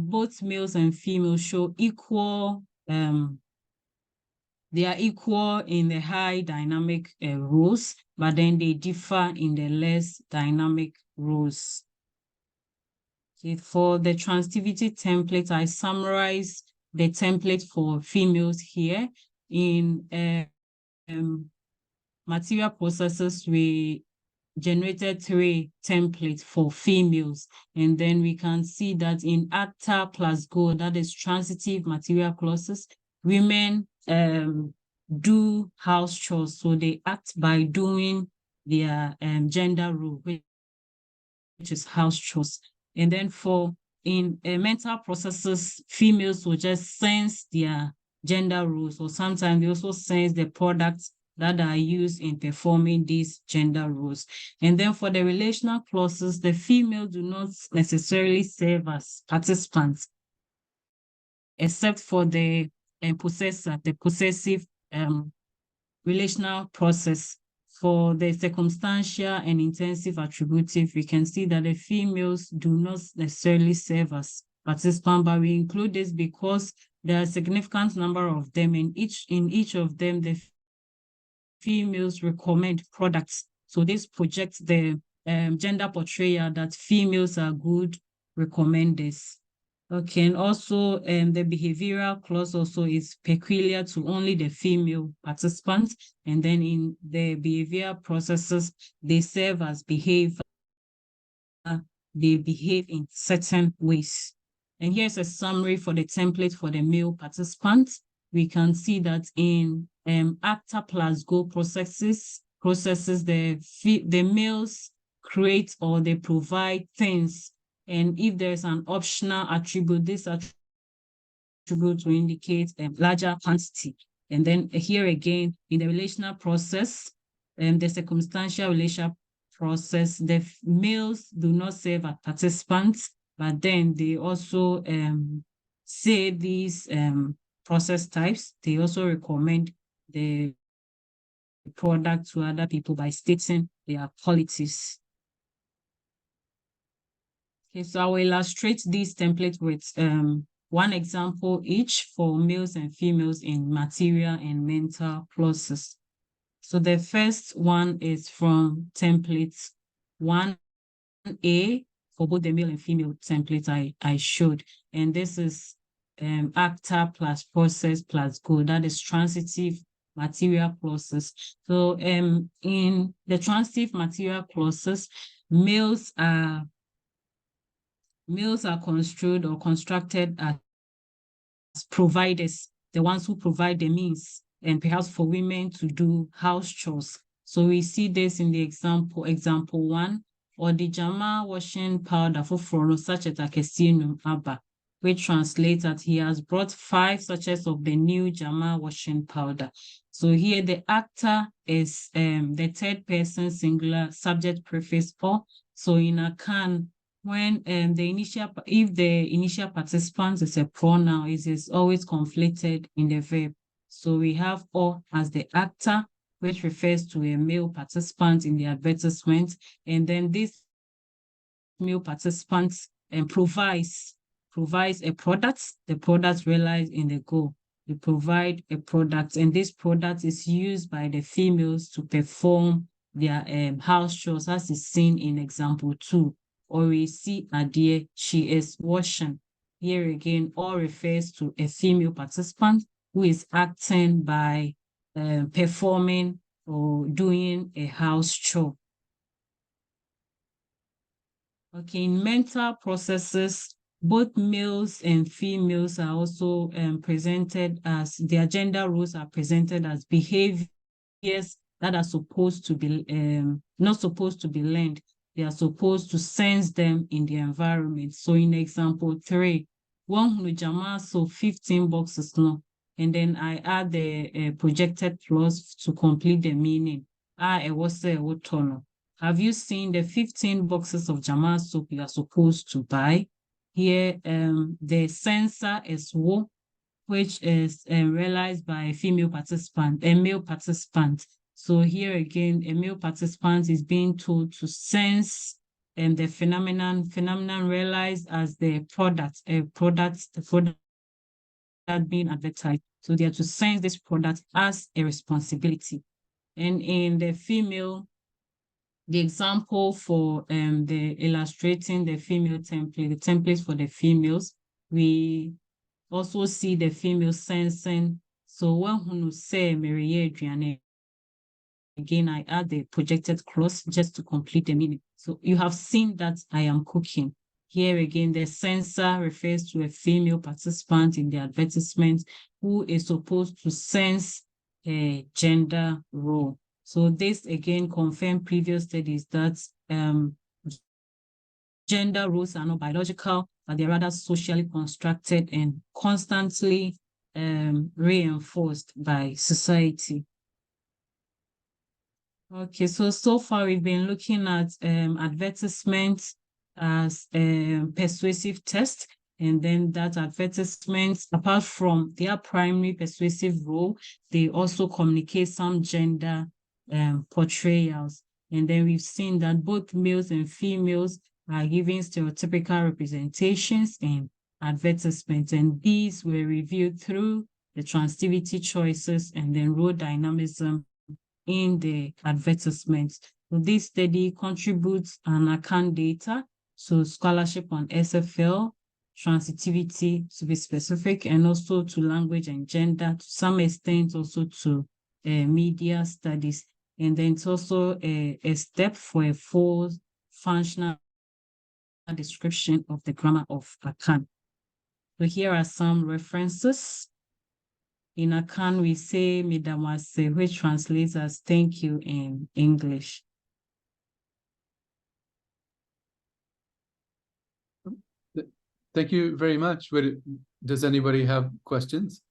both males and females show equal, they are equal in the high dynamic roles, but then they differ in the less dynamic roles. Okay, for the transitivity template, I summarize the template for females here. In material processes, we generated 3 templates for females, and then we can see that in actor plus go, that is transitive material clauses, women do house chores, so they act by doing their gender role, which is house chores. And then for in mental processes, females will just sense their gender roles, or sometimes they also sense the products that are used in performing these gender roles. And then for the relational clauses, the females do not necessarily serve as participants, except for the possessor, the possessive relational process. For the circumstantial and intensive attributive, we can see that the females do not necessarily serve as participants, but we include this because there are a significant number of them, and in each of them, the females recommend products. So this projects the gender portrayal that females are good recommenders. Okay, and also the behavioral clause also is peculiar to only the female participants. And then in the behavioral processes, they serve as behavior. They behave in certain ways. And here's a summary for the template for the male participants. We can see that in actor plus go processes, the males create or they provide things. And if there's an optional attribute, this attribute will indicate a larger quantity. And then here again, in the relational process, the circumstantial relational process, the males do not serve as participants, but then they also say these process types. They also recommend the product to other people by stating their qualities. Okay, so I will illustrate these templates with one example each for males and females in material and mental clauses. So the first one is from templates 1A for both the male and female templates I showed. And this is actor plus process plus go. That is transitive material clauses. So in the transitive material clauses, males are construed or constructed as providers, the ones who provide the means, and perhaps for women to do house chores. So we see this in the example 1, or the Jama washing powder for such as Akesinum Abba, which translates that he has brought 5 sachets of the new Jama washing powder. So here the actor is the third person singular subject prefix or. So in a can, when if the initial participant is a pronoun, it is always conflated in the verb. So we have or as the actor, which refers to a male participant in the advertisement, and then this male participant provides a product. The product realized in the goal. They provide a product, and this product is used by the females to perform their house chores, as is seen in example 2. Or we see Adia, she is washing. Here again, all refers to a female participant who is acting by performing or doing a house chore. Okay, in mental processes, both males and females are also presented as, their gender roles are presented as behaviors that are supposed to be, not supposed to be learned. They are supposed to sense them in the environment. So in example 3, one who jama so 15 boxes no, and then I add the projected clause to complete the meaning. Have you seen the 15 boxes of jama soap you are supposed to buy? Here, the sensor is wo, which is realized by a female participant, a male participant. So here again, a male participant is being told to sense the phenomenon realized as the product that being advertised. So they are to sense this product as a responsibility. And in the female, the example for the illustrating the female template, the templates for the females, we also see the female sensing. So when who say Mary Adriane, again, I add the projected clause just to complete the meaning. So you have seen that I am cooking. Here again, the sensor refers to a female participant in the advertisement who is supposed to sense a gender role. So this again confirmed previous studies that gender roles are not biological, but they're rather socially constructed and constantly reinforced by society. Okay, so far we've been looking at advertisements as a persuasive test, and then that advertisements, apart from their primary persuasive role, they also communicate some gender portrayals. And then we've seen that both males and females are giving stereotypical representations in advertisements, and these were reviewed through the transitivity choices and then role dynamism in the advertisements. So this study contributes an account data, so scholarship on SFL, transitivity to be specific, and also to language and gender, to some extent also to media studies. And then it's also a step for a full functional description of the grammar of Akan. So here are some references. In Akan, we say "Midamase," which translates as "thank you" in English. Thank you very much. Does anybody have questions?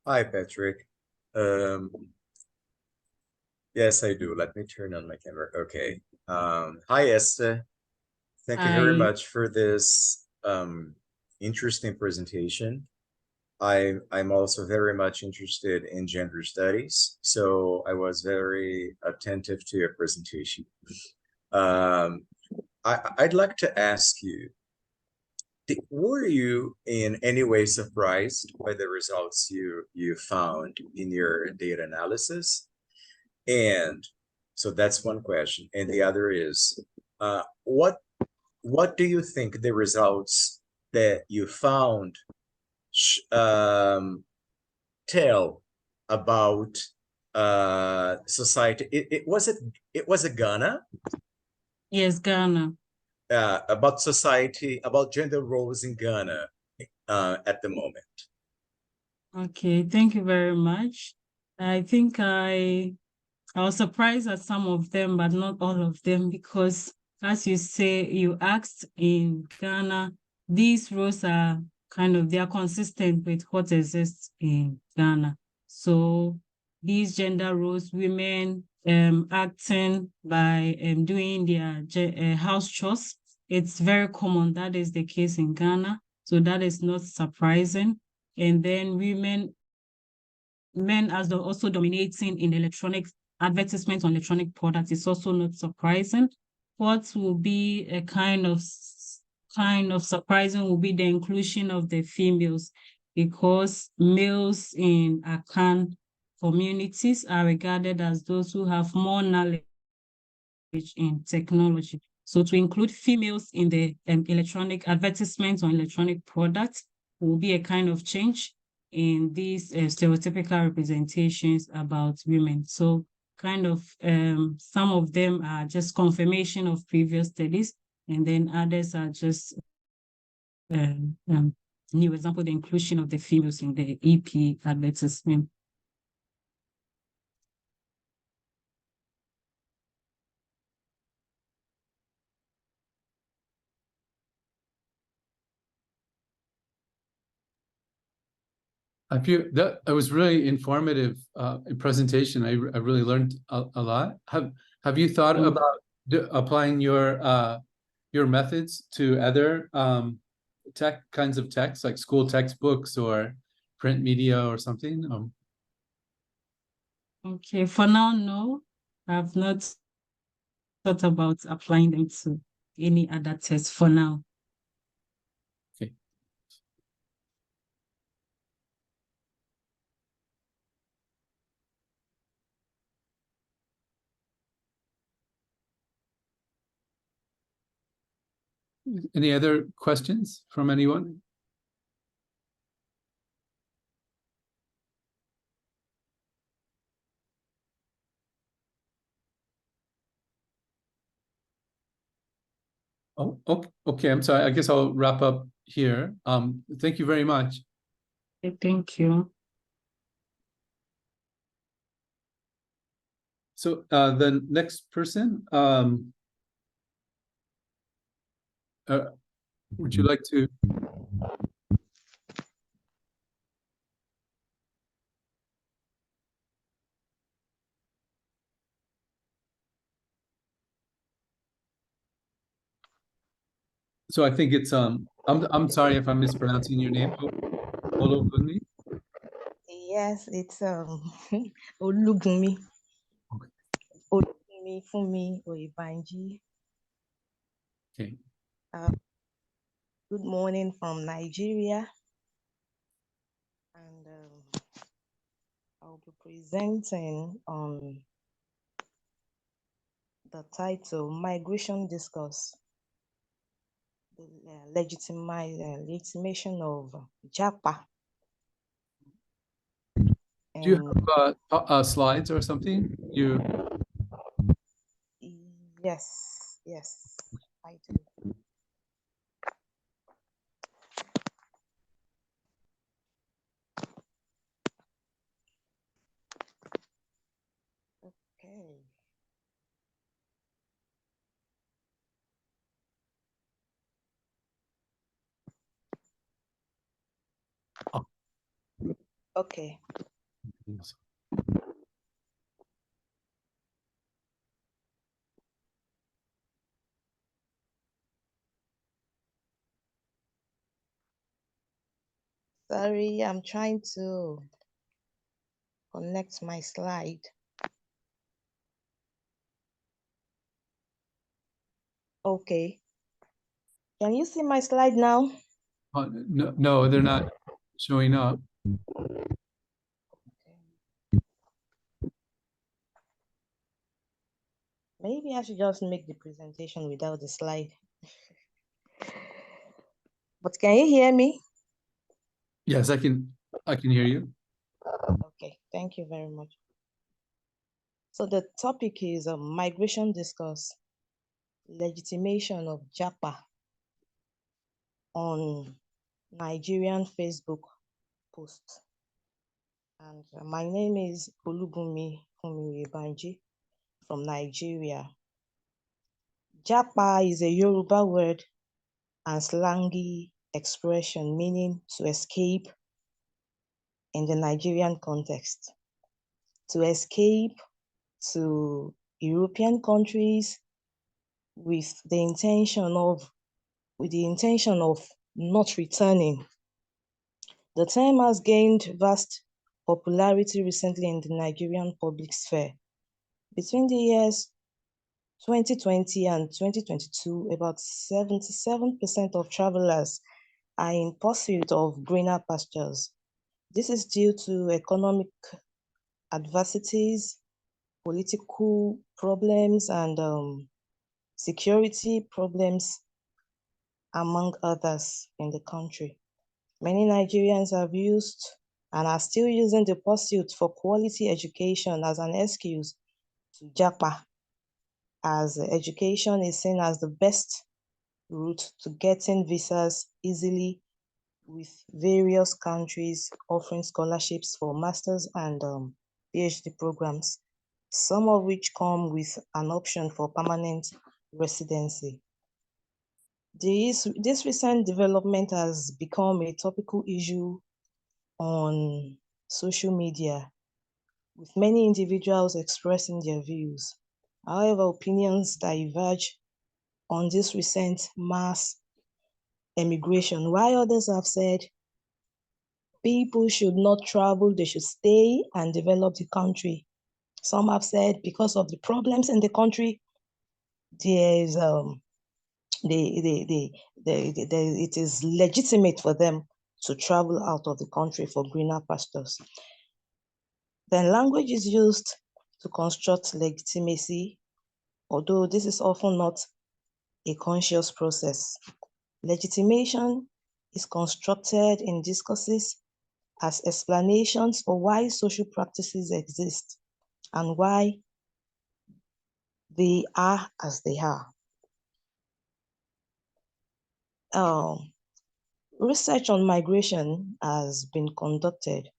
Hi, Patrick. Yes, I do. Let me turn on my camera. Okay. Hi, Esther. Thank you very Hi. much for this interesting presentation. I'm also very much interested in gender studies, so I was very attentive to your presentation. I'd like to ask you, were you in any way surprised by the results you found in your data analysis? And so that's one question. And the other is, what do you think the results that you found tell about society? It was a Ghana? Yes, Ghana. About society, about gender roles in Ghana at the moment. Okay, thank you very much. I think I was surprised at some of them, but not all of them, because as you say, you asked in Ghana, these roles are they are consistent with what exists in Ghana. So these gender roles, women acting by doing their house chores, it's very common. That is the case in Ghana. So that is not surprising. And then men as also dominating in electronic advertisements on electronic products is also not surprising. What will be a kind of surprising will be the inclusion of the females, because males in Akan communities are regarded as those who have more knowledge in technology. So to include females in the electronic advertisements on electronic products will be a kind of change in these stereotypical representations about women. So some of them are just confirmation of previous studies, and then others are just new example, the inclusion of the females in the EP advertisement. That was really informative presentation. I really learned a lot. Have you thought about applying your methods to other kinds of texts, like school textbooks or print media or something? Okay, for now, no, I've not thought about applying them to any other tests for now. Okay. Any other questions from anyone? Oh, okay. I'm sorry. I guess I'll wrap up here. Thank you very much. Okay, thank you. So the next person, would you like to? So I think it's I'm sorry if I'm mispronouncing your name. Ologunmi? Yes, it's Olugunmi. Okay. Olugunmi Funmi Oyebanji. Okay. Good morning from Nigeria. And I'll be presenting on the title Migration Discourse, the legitimation of Japa. Do you have slides or something? Yes, I do. Okay. Oh. Okay. Yes. Sorry, I'm trying to connect my slide. Okay. Can you see my slide now? No, they're not showing up. Maybe I should just make the presentation without the slide. But can you hear me? Yes, I can hear you. Okay, thank you very much. So the topic is migration discourse, legitimation of Japa on Nigerian Facebook post. And my name is Olugunmi Funmi Oyebanji from Nigeria. Japa is a Yoruba word and slangy expression meaning to escape in the Nigerian context. To escape to European countries with the intention of not returning. The term has gained vast popularity recently in the Nigerian public sphere. Between the years 2020 and 2022, about 77% of travelers are in pursuit of greener pastures. This is due to economic adversities, political problems, and security problems, among others, in the country. Many Nigerians have used and are still using the pursuit for quality education as an excuse to japa, as education is seen as the best route to getting visas easily, with various countries offering scholarships for masters and PhD programs, some of which come with an option for permanent residency. This recent development has become a topical issue on social media, with many individuals expressing their views. However, opinions diverge on this recent mass emigration, while others have said people should not travel, they should stay and develop the country. Some have said because of the problems in the country, there is it is legitimate for them to travel out of the country for greener pastures. Then language is used to construct legitimacy, although this is often not a conscious process. Legitimation is constructed in discourses as explanations for why social practices exist and why they are as they are. Research on migration has been conducted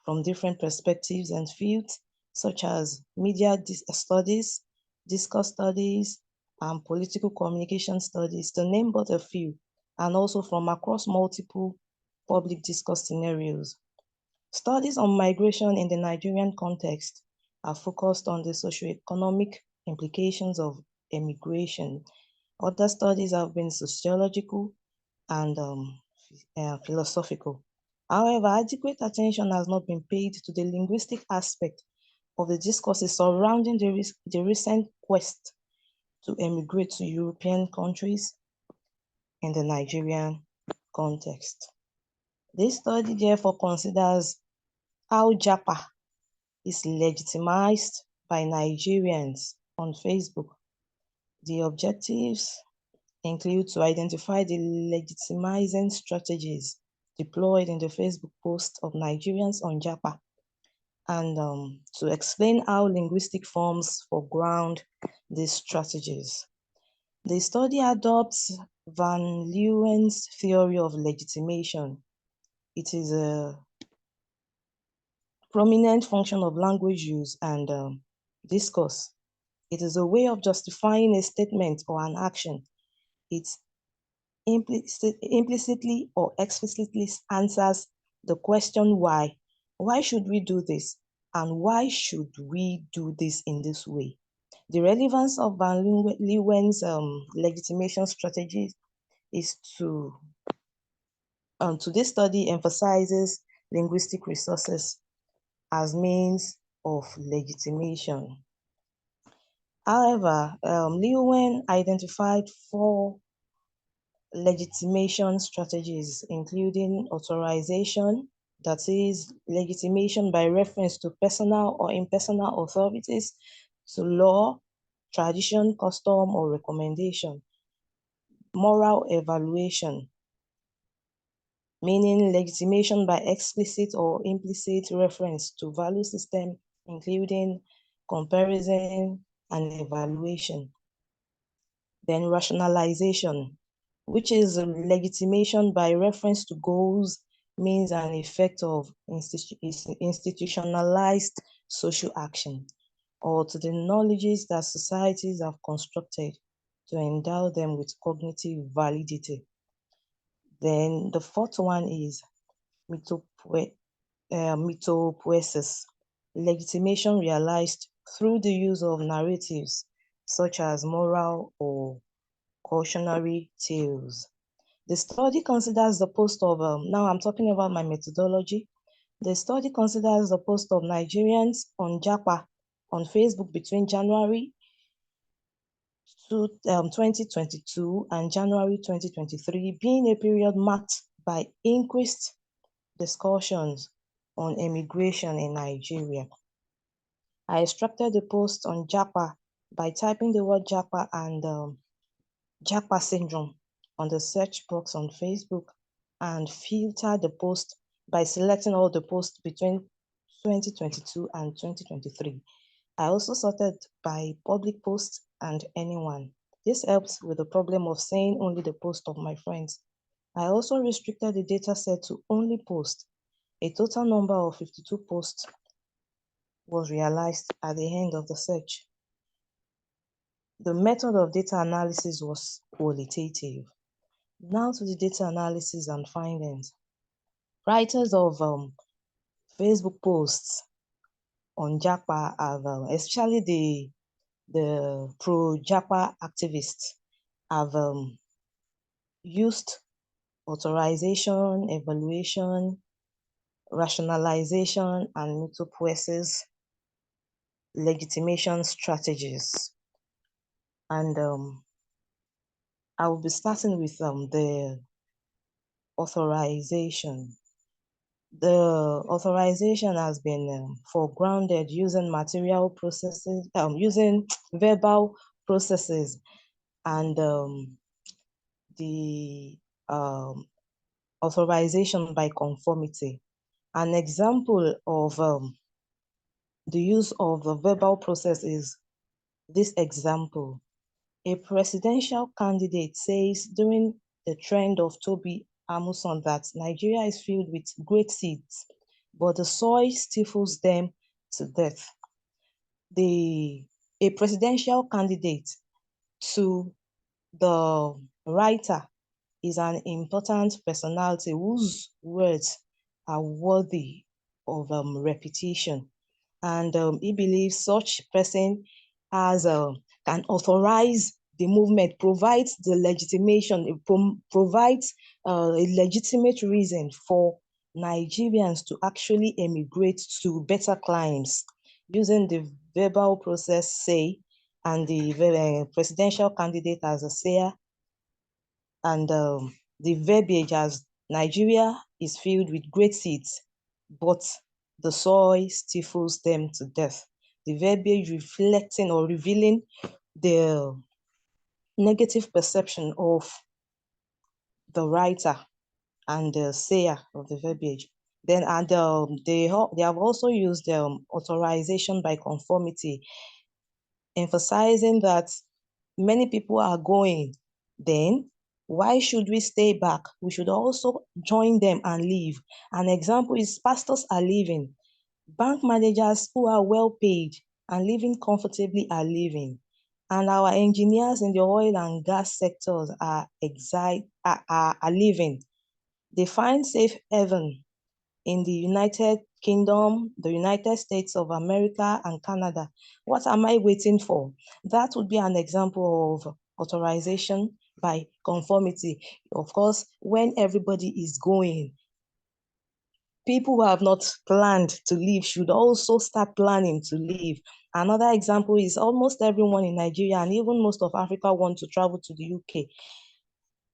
from different perspectives and fields such as media studies, discourse studies, and political communication studies, to name but a few, and also from across multiple public discourse scenarios. Studies on migration in the Nigerian context are focused on the socioeconomic implications of immigration. Other studies have been sociological and philosophical. However, adequate attention has not been paid to the linguistic aspect of the discourses surrounding the recent quest to emigrate to European countries in the Nigerian context. This study therefore considers how Japa is legitimized by Nigerians on Facebook. The objectives include to identify the legitimizing strategies deployed in the Facebook posts of Nigerians on Japa, and to explain how linguistic forms foreground these strategies. The study adopts Van Leeuwen's theory of legitimation. It is a prominent function of language use and discourse. It is a way of justifying a statement or an action. It implicitly or explicitly answers the question why. Why should we do this? And why should we do this in this way? The relevance of Van Leeuwen's legitimation strategies is to this study emphasizes linguistic resources as means of legitimation. However, Leeuwen identified 4 legitimation strategies, including authorization, that is, legitimation by reference to personal or impersonal authorities, to law, tradition, custom, or recommendation. Moral evaluation, meaning legitimation by explicit or implicit reference to value system, including comparison and evaluation. Then rationalization, which is legitimation by reference to goals, means, and effect of institutionalized social action, or to the knowledges that societies have constructed to endow them with cognitive validity. Then the 4th one is mythopoesis, legitimation realized through the use of narratives such as moral or cautionary tales. The study considers the post of, now I'm talking about my methodology. The study considers the post of Nigerians on Japa on Facebook between January 2022 and January 2023 being a period marked by increased discussions on immigration in Nigeria. I extracted the post on Japa by typing the word Japa and Japa syndrome on the search box on Facebook, and filtered the post by selecting all the posts between 2022 and 2023. I also sorted by public posts and anyone. This helps with the problem of saying only the post of my friends. I also restricted the data set to only posts. A total number of 52 posts was realized at the end of the search. The method of data analysis was qualitative. Now to the data analysis and findings. Writers of Facebook posts on Japa have, especially the pro-Japa activists, have used authorization, evaluation, rationalization, and mythopoesis legitimation strategies. And I will be starting with the authorization. The authorization has been foregrounded using material processes, using verbal processes, and the authorization by conformity. An example of the use of the verbal process is this example. A presidential candidate says during the trend of Toby Amuson that Nigeria is filled with great seeds, but the soil stifles them to death. a presidential candidate to the writer is an important personality whose words are worthy of repetition. And he believes such person as can authorize the movement, provides the legitimation, provides a legitimate reason for Nigerians to actually emigrate to better climes using the verbal process say and the presidential candidate as a sayer and the verbiage as Nigeria is filled with great seeds, but the soil stifles them to death. The verbiage reflecting or revealing the negative perception of the writer and the sayer of the verbiage. Then, and they have also used authorization by conformity, emphasizing that many people are going, then why should we stay back? We should also join them and leave. An example is pastors are leaving. Bank managers who are well paid and living comfortably are leaving. And our engineers in the oil and gas sectors are leaving. They find safe haven in the United Kingdom, the United States of America, and Canada. What am I waiting for? That would be an example of authorization by conformity. Of course, when everybody is going, people who have not planned to leave should also start planning to leave. Another example is almost everyone in Nigeria and even most of Africa want to travel to the UK,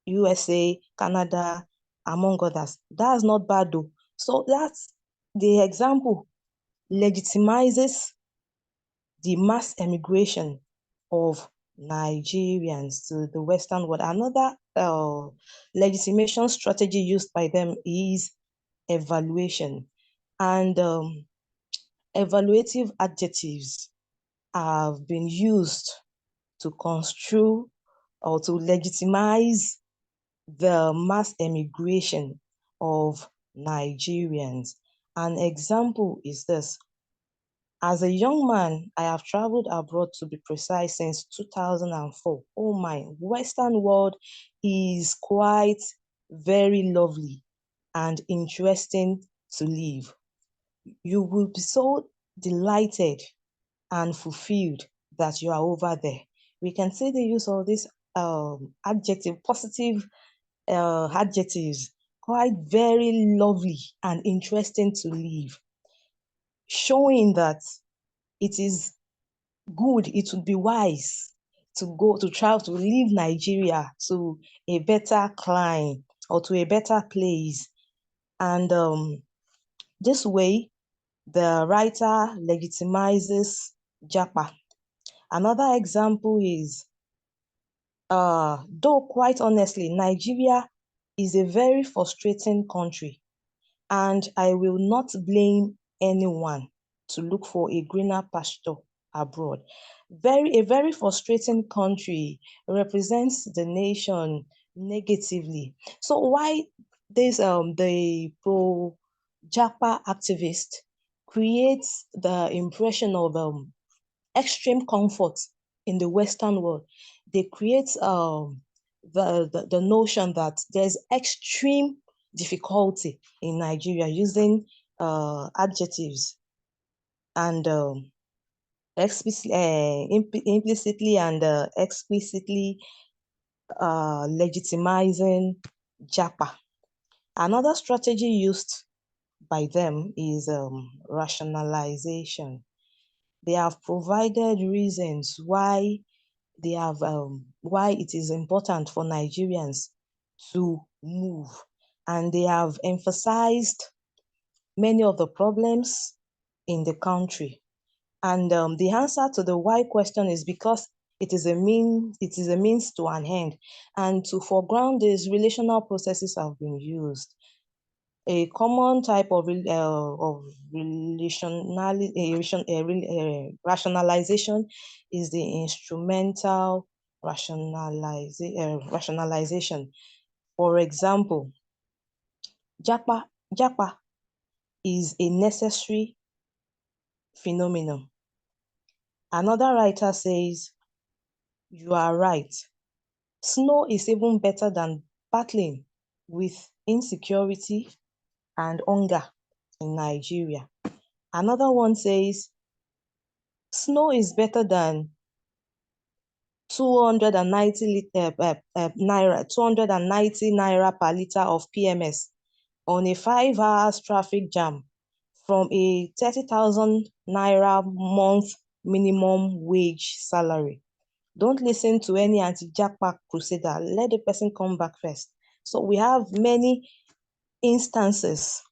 USA, Canada, among others. That's not bad though. So that's the example legitimizes the mass emigration of Nigerians to the Western world. Another legitimation strategy used by them is evaluation. And evaluative adjectives have been used to construe or to legitimize the mass emigration of Nigerians. An example is this. As a young man, I have traveled abroad, to be precise, since 2004. Oh my, Western world is quite very lovely and interesting to live. You will be so delighted and fulfilled that you are over there. We can see the use of this positive adjectives, quite very lovely and interesting to live, showing that it is good, it would be wise to go to travel, to leave Nigeria to a better clime or to a better place. And this way, the writer legitimizes Japa. Another example is, though quite honestly, Nigeria is a very frustrating country, and I will not blame anyone to look for a greener pasture abroad. A very frustrating country represents the nation negatively. So why this the pro Japa activist creates the impression of extreme comfort in the Western world? They create the notion that there's extreme difficulty in Nigeria using adjectives and implicitly and explicitly legitimizing Japa. Another strategy used by them is rationalization. They have provided reasons why why it is important for Nigerians to move, and they have emphasized many of the problems in the country. And the answer to the why question is because it is a means to an end. And to foreground this, relational processes have been used. A common type of rationalization is the instrumental rationalization. For example, Japa is a necessary phenomenon. Another writer says, you are right. Snow is even better than battling with insecurity and hunger in Nigeria. Another one says, snow is better than 290 naira per liter of PMS on a 5 hours traffic jam from a 30,000 naira month minimum wage salary. Don't listen to any anti-jackpot crusader. Let the person come back first. So we have many instances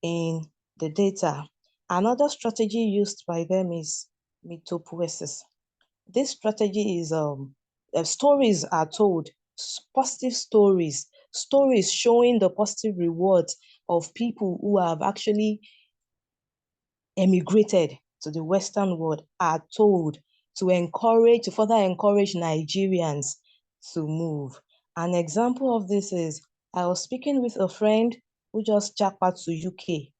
in the data. Another strategy used by them is mitopoesis. This strategy is stories are told, positive stories showing the positive rewards of people who have actually emigrated to the Western world are told to further encourage Nigerians to move. An example of this is, I was speaking with a friend who just jackpot to UK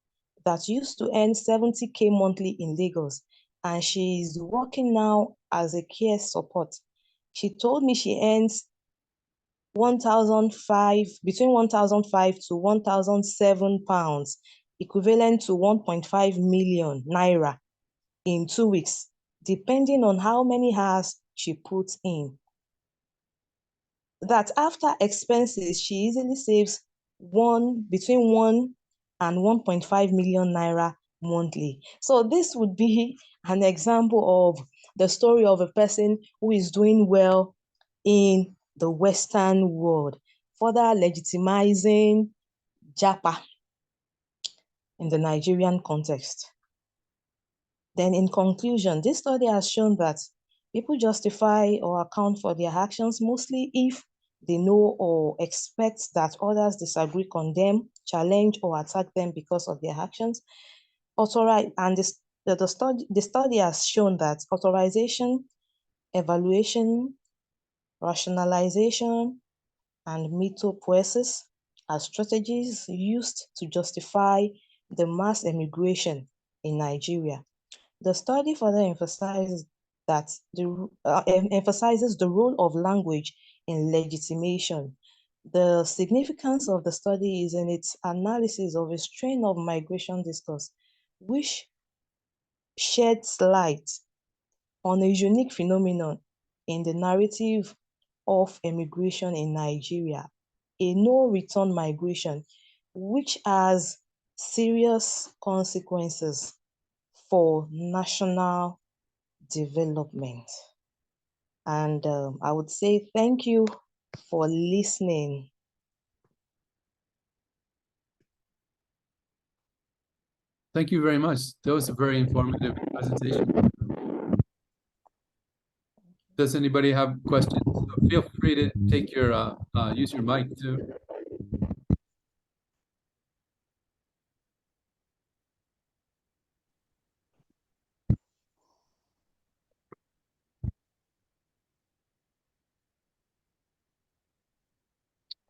that used to earn 70K monthly in Lagos, and she's working now as a care support. She told me she earns between 1,005 to 1,007 pounds, equivalent to 1.5 million naira in 2 weeks, depending on how many hours she puts in. That after expenses, she easily saves between 1 and 1.5 million naira monthly. So this would be an example of the story of a person who is doing well in the Western world, further legitimizing Japa in the Nigerian context. Then in conclusion, this study has shown that people justify or account for their actions mostly if they know or expect that others disagree, condemn, challenge, or attack them because of their actions. The study has shown that authorization, evaluation, rationalization, and mitopoesis are strategies used to justify the mass emigration in Nigeria. The study further emphasizes the role of language in legitimation. The significance of the study is in its analysis of a strain of migration discourse, which sheds light on a unique phenomenon in the narrative of emigration in Nigeria, a no-return migration, which has serious consequences for national development. And I would say thank you for listening. Thank you very much. That was a very informative presentation. Does anybody have questions? Feel free to take your use your mic too.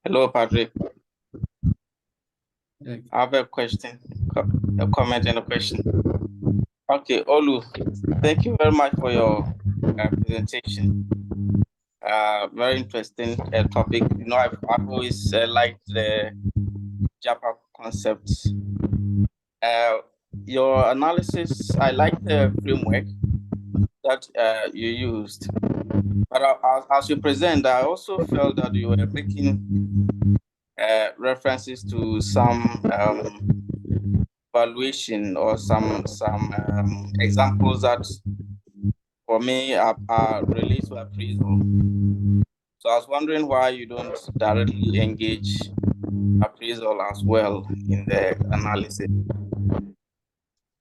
Hello, Patrick. Yeah. I have a question, a comment and a question. Okay, Olu, thank you very much for your presentation. Very interesting topic. You know, I've always liked the Japa concepts. Your analysis, I like the framework that you used. But as you present, I also felt that you were making references to some valuation or some examples that for me are related to appraisal. So I was wondering why you don't directly engage appraisal as well in the analysis.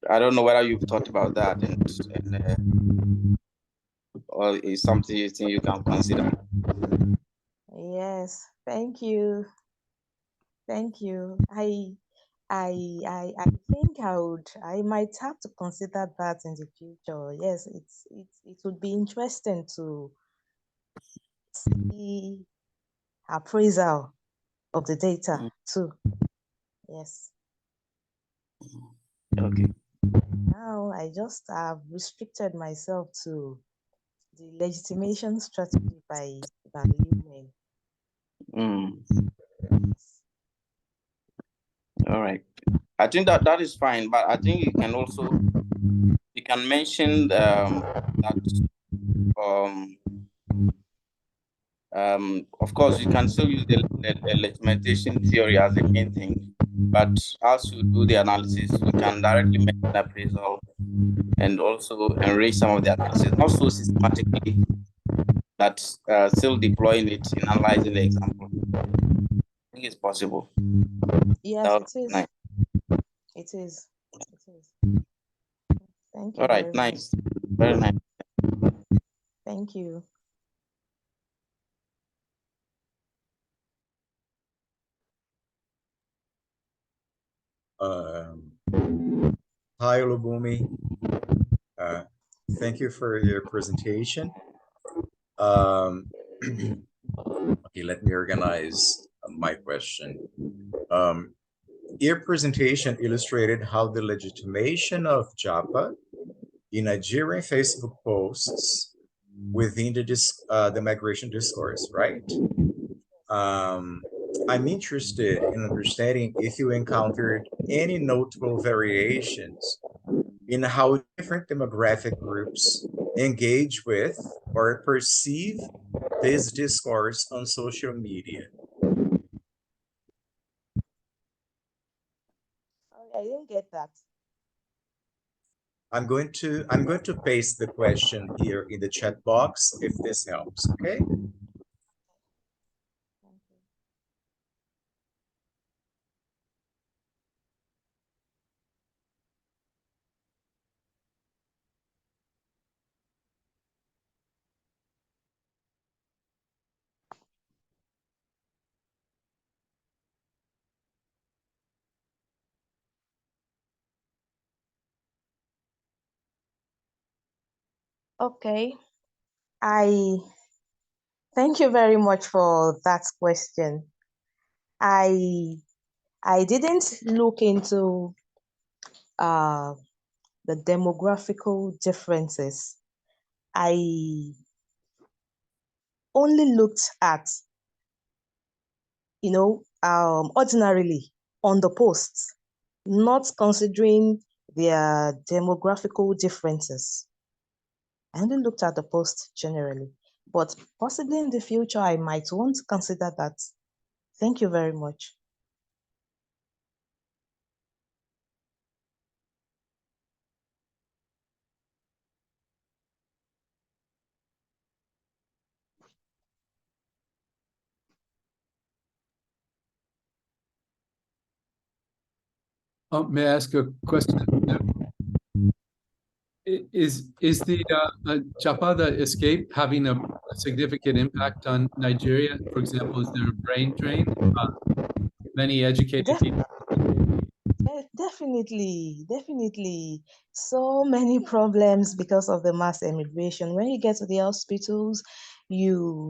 I don't know whether you've thought about that or is something you think you can consider. Yes, thank you. Thank you. I think I might have to consider that in the future. Yes, it would be interesting to see appraisal of the data too. Yes. Okay. now I just have restricted myself to the legitimation strategy by Van Leeuwen. All right. I think that is fine, but I think you can mention that of course you can still use the legitimation theory as the main thing, but as you do the analysis, you can directly make an appraisal and also enrich some of the analysis, not so systematically, but still deploying it in analyzing the example. I think it's possible. Yes, it is. Nice. It is. It is. Thank you. All right, very nice. much. Very nice. Thank you. Hi, Olubumi. Thank you for your presentation. Okay, let me organize my question. Your presentation illustrated how the legitimation of Japa in Nigerian Facebook posts within the migration discourse, right? I'm interested in understanding if you encountered any notable variations in how different demographic groups engage with or perceive this discourse on social media. Sorry, I didn't get that. I'm going to paste the question here in the chat box if this helps, okay? Okay. I thank you very much for that question. I didn't look into the demographical differences. I only looked at, ordinarily on the posts, not considering their demographical differences. I only looked at the post generally, but possibly in the future, I might want to consider that. Thank you very much. May I ask a question? Is the Chapada escape having a significant impact on Nigeria? For example, is there a brain drain? Many educated people. Definitely. So many problems because of the mass immigration. When you get to the hospitals,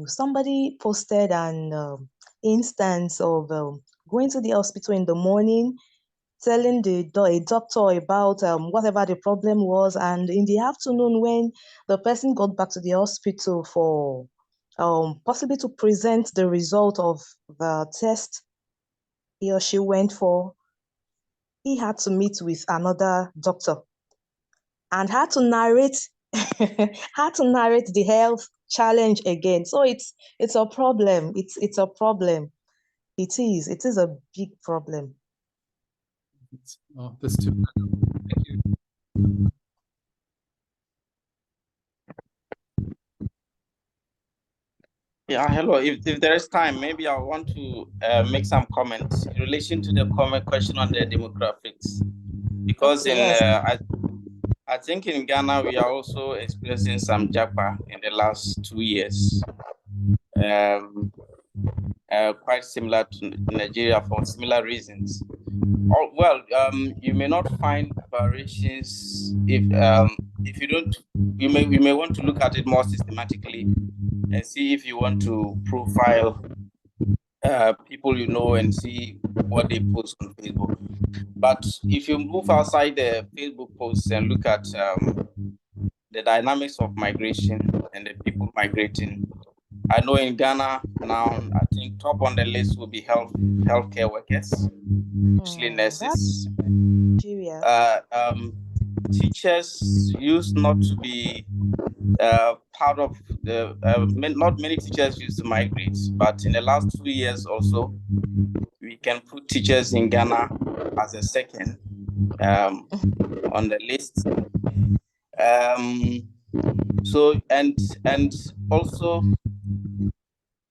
somebody posted an instance of going to the hospital in the morning, telling a doctor about whatever the problem was, and in the afternoon when the person got back to the hospital for possibly to present the result of the test he or she went for, he had to meet with another doctor and had to narrate the health challenge again. So it's a problem. It's a problem. It is a big problem. Oh, that's too bad. Thank you. Yeah, hello. If there is time, maybe I want to make some comments in relation to the question on the demographics, because I think in Ghana we are also experiencing some JAPA in the last 2 years, quite similar to Nigeria for similar reasons. You may not find variations if you don't. You may want to look at it more systematically and see if you want to profile people you know and see what they post on Facebook. But if you move outside the Facebook posts and look at the dynamics of migration and the people migrating, I know in Ghana now, I think top on the list will be healthcare workers, especially nurses. Nigeria. Teachers used not to be part of the, not many teachers used to migrate, but in the last 2 years also, we can put teachers in Ghana as a second on the list. So, and also,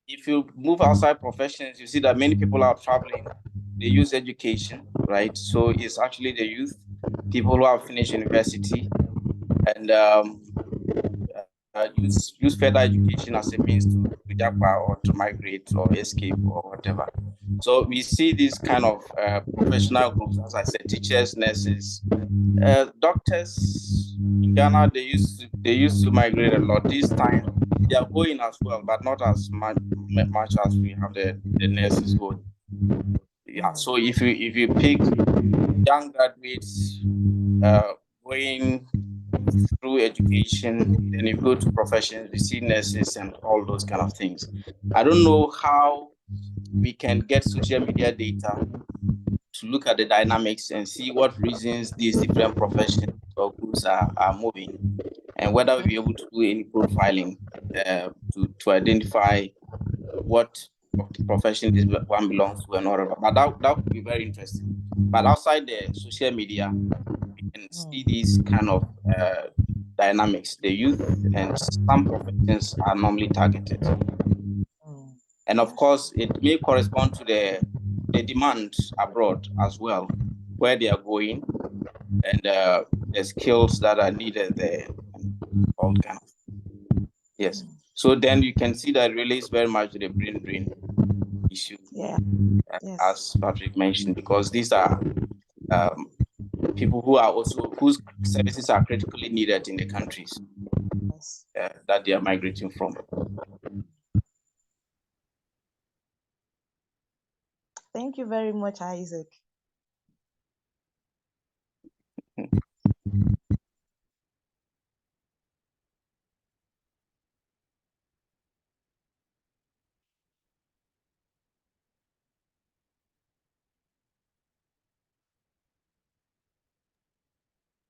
if you move outside professions, you see that many people are traveling. They use education, right? So it's actually the youth, people who have finished university, and use further education as a means to japa or to migrate or escape or whatever. So we see these kind of professional groups, as I said, teachers, nurses, doctors. In Ghana, they used to migrate a lot. This time they are going as well, but not as much as we have the nurses going. Yeah. So if you pick young graduates going through education, then you go to professions, we see nurses and all those kind of things. I don't know how we can get social media data to look at the dynamics and see what reasons these different professions or groups are moving, and whether we'll be able to do any profiling to identify what profession this one belongs to and whatever. But that would be very interesting. But outside the social media, we can see these kind of dynamics. The youth and some professions are normally targeted. And of course, it may correspond to the demand abroad as well, where they are going, and the skills that are needed there, and all kind of. Yes. So then you can see that it relates very much to the brain drain issue, as Patrick mentioned, because these are people who are also, whose services are critically needed in the countries that they are migrating from. Thank you very much, Isaac.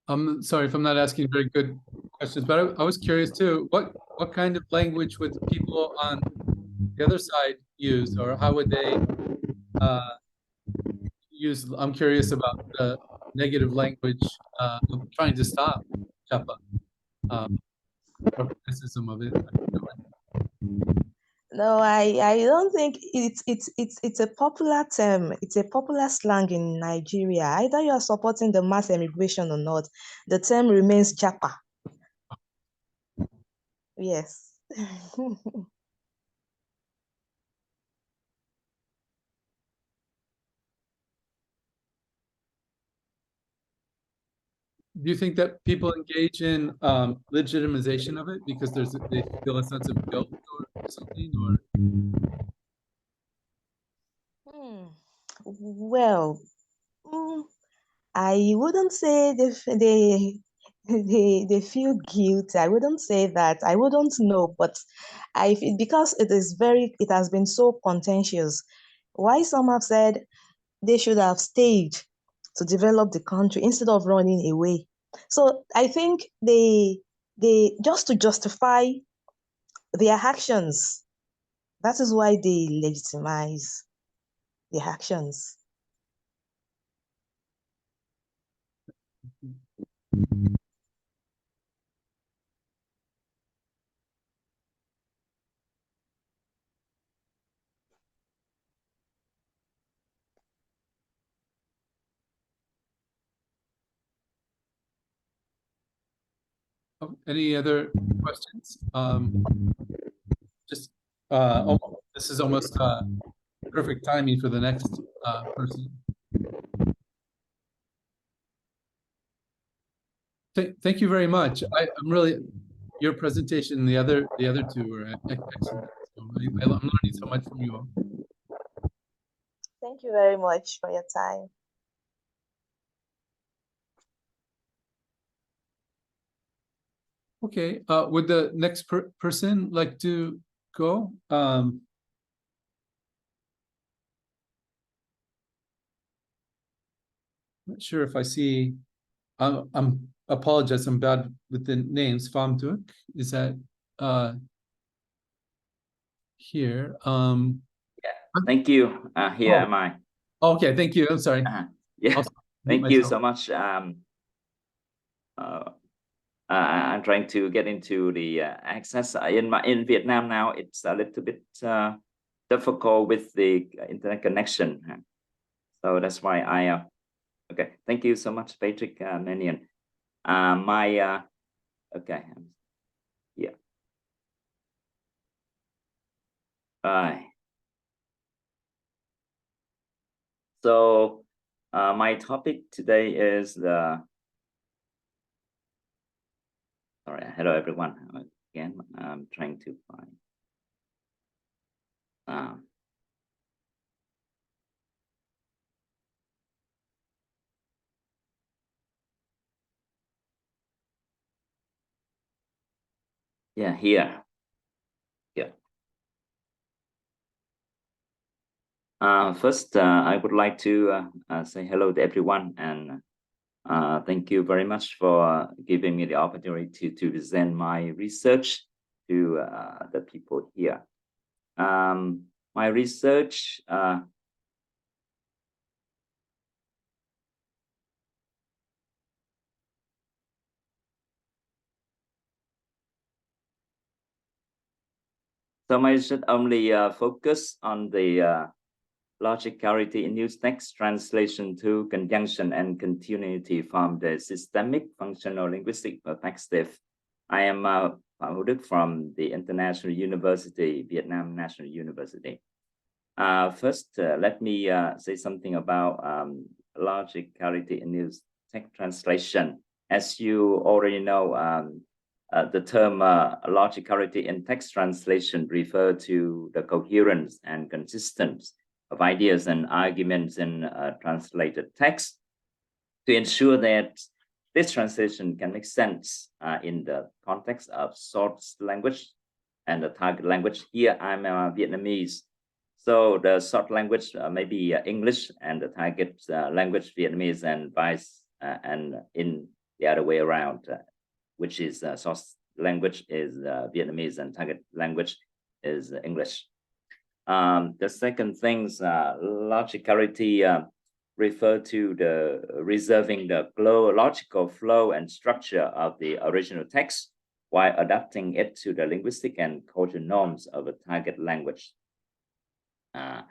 I'm sorry if I'm not asking very good questions, but I was curious too. What kind of language would people on the other side use, or how would they use? I'm curious about the negative language of trying to stop Japa, or criticism of it. No, I don't think it's a popular term. It's a popular slang in Nigeria. Either you are supporting the mass emigration or not, the term remains Japa. Yes. Do you think that people engage in legitimization of it because they feel a sense of guilt or something, or? Well, I wouldn't say they feel guilty. I wouldn't say that. I wouldn't know, but because it has been so contentious. Why some have said they should have stayed to develop the country instead of running away. So I think they just to justify their actions. That is why they legitimize their actions. Any other questions? Just this is almost perfect timing for the next person. Thank you very much. I'm really, your presentation and the other two were excellent. So I'm learning so much from you all. Thank you very much for your time. Okay, would the next person like to go? Not sure if I see. I'm apologize. I'm bad with the names. Famduk, is that here? Yeah. Thank you. Here am I. Okay, thank you. I'm sorry. Yeah. Thank you so much. I'm trying to get into the access in Vietnam now. It's a little bit difficult with the internet connection, so that's why I. Okay, thank you so much, Patrick Mannion. Okay, yeah. So my topic today is the. Sorry, hello everyone. Again, I'm trying to find. Yeah, here. Yeah. First, I would like to say hello to everyone, and thank you very much for giving me the opportunity to present my research to the people here. My research. So I should only focus on the logicality in news text translation to conjunction and continuity from the systemic functional linguistic perspective. I am Phạm from the International University, Vietnam National University. First, let me say something about logicality in news text translation. As you already know, the term logicality in text translation refer to the coherence and consistency of ideas and arguments in translated text to ensure that this translation can make sense in the context of source language and the target language. Here I'm Vietnamese, so the source language may be English and the target language Vietnamese, and vice and in the other way around, which is source language is Vietnamese and target language is English. The second things, logicality refer to the reserving the logical flow and structure of the original text while adapting it to the linguistic and cultural norms of a target language. The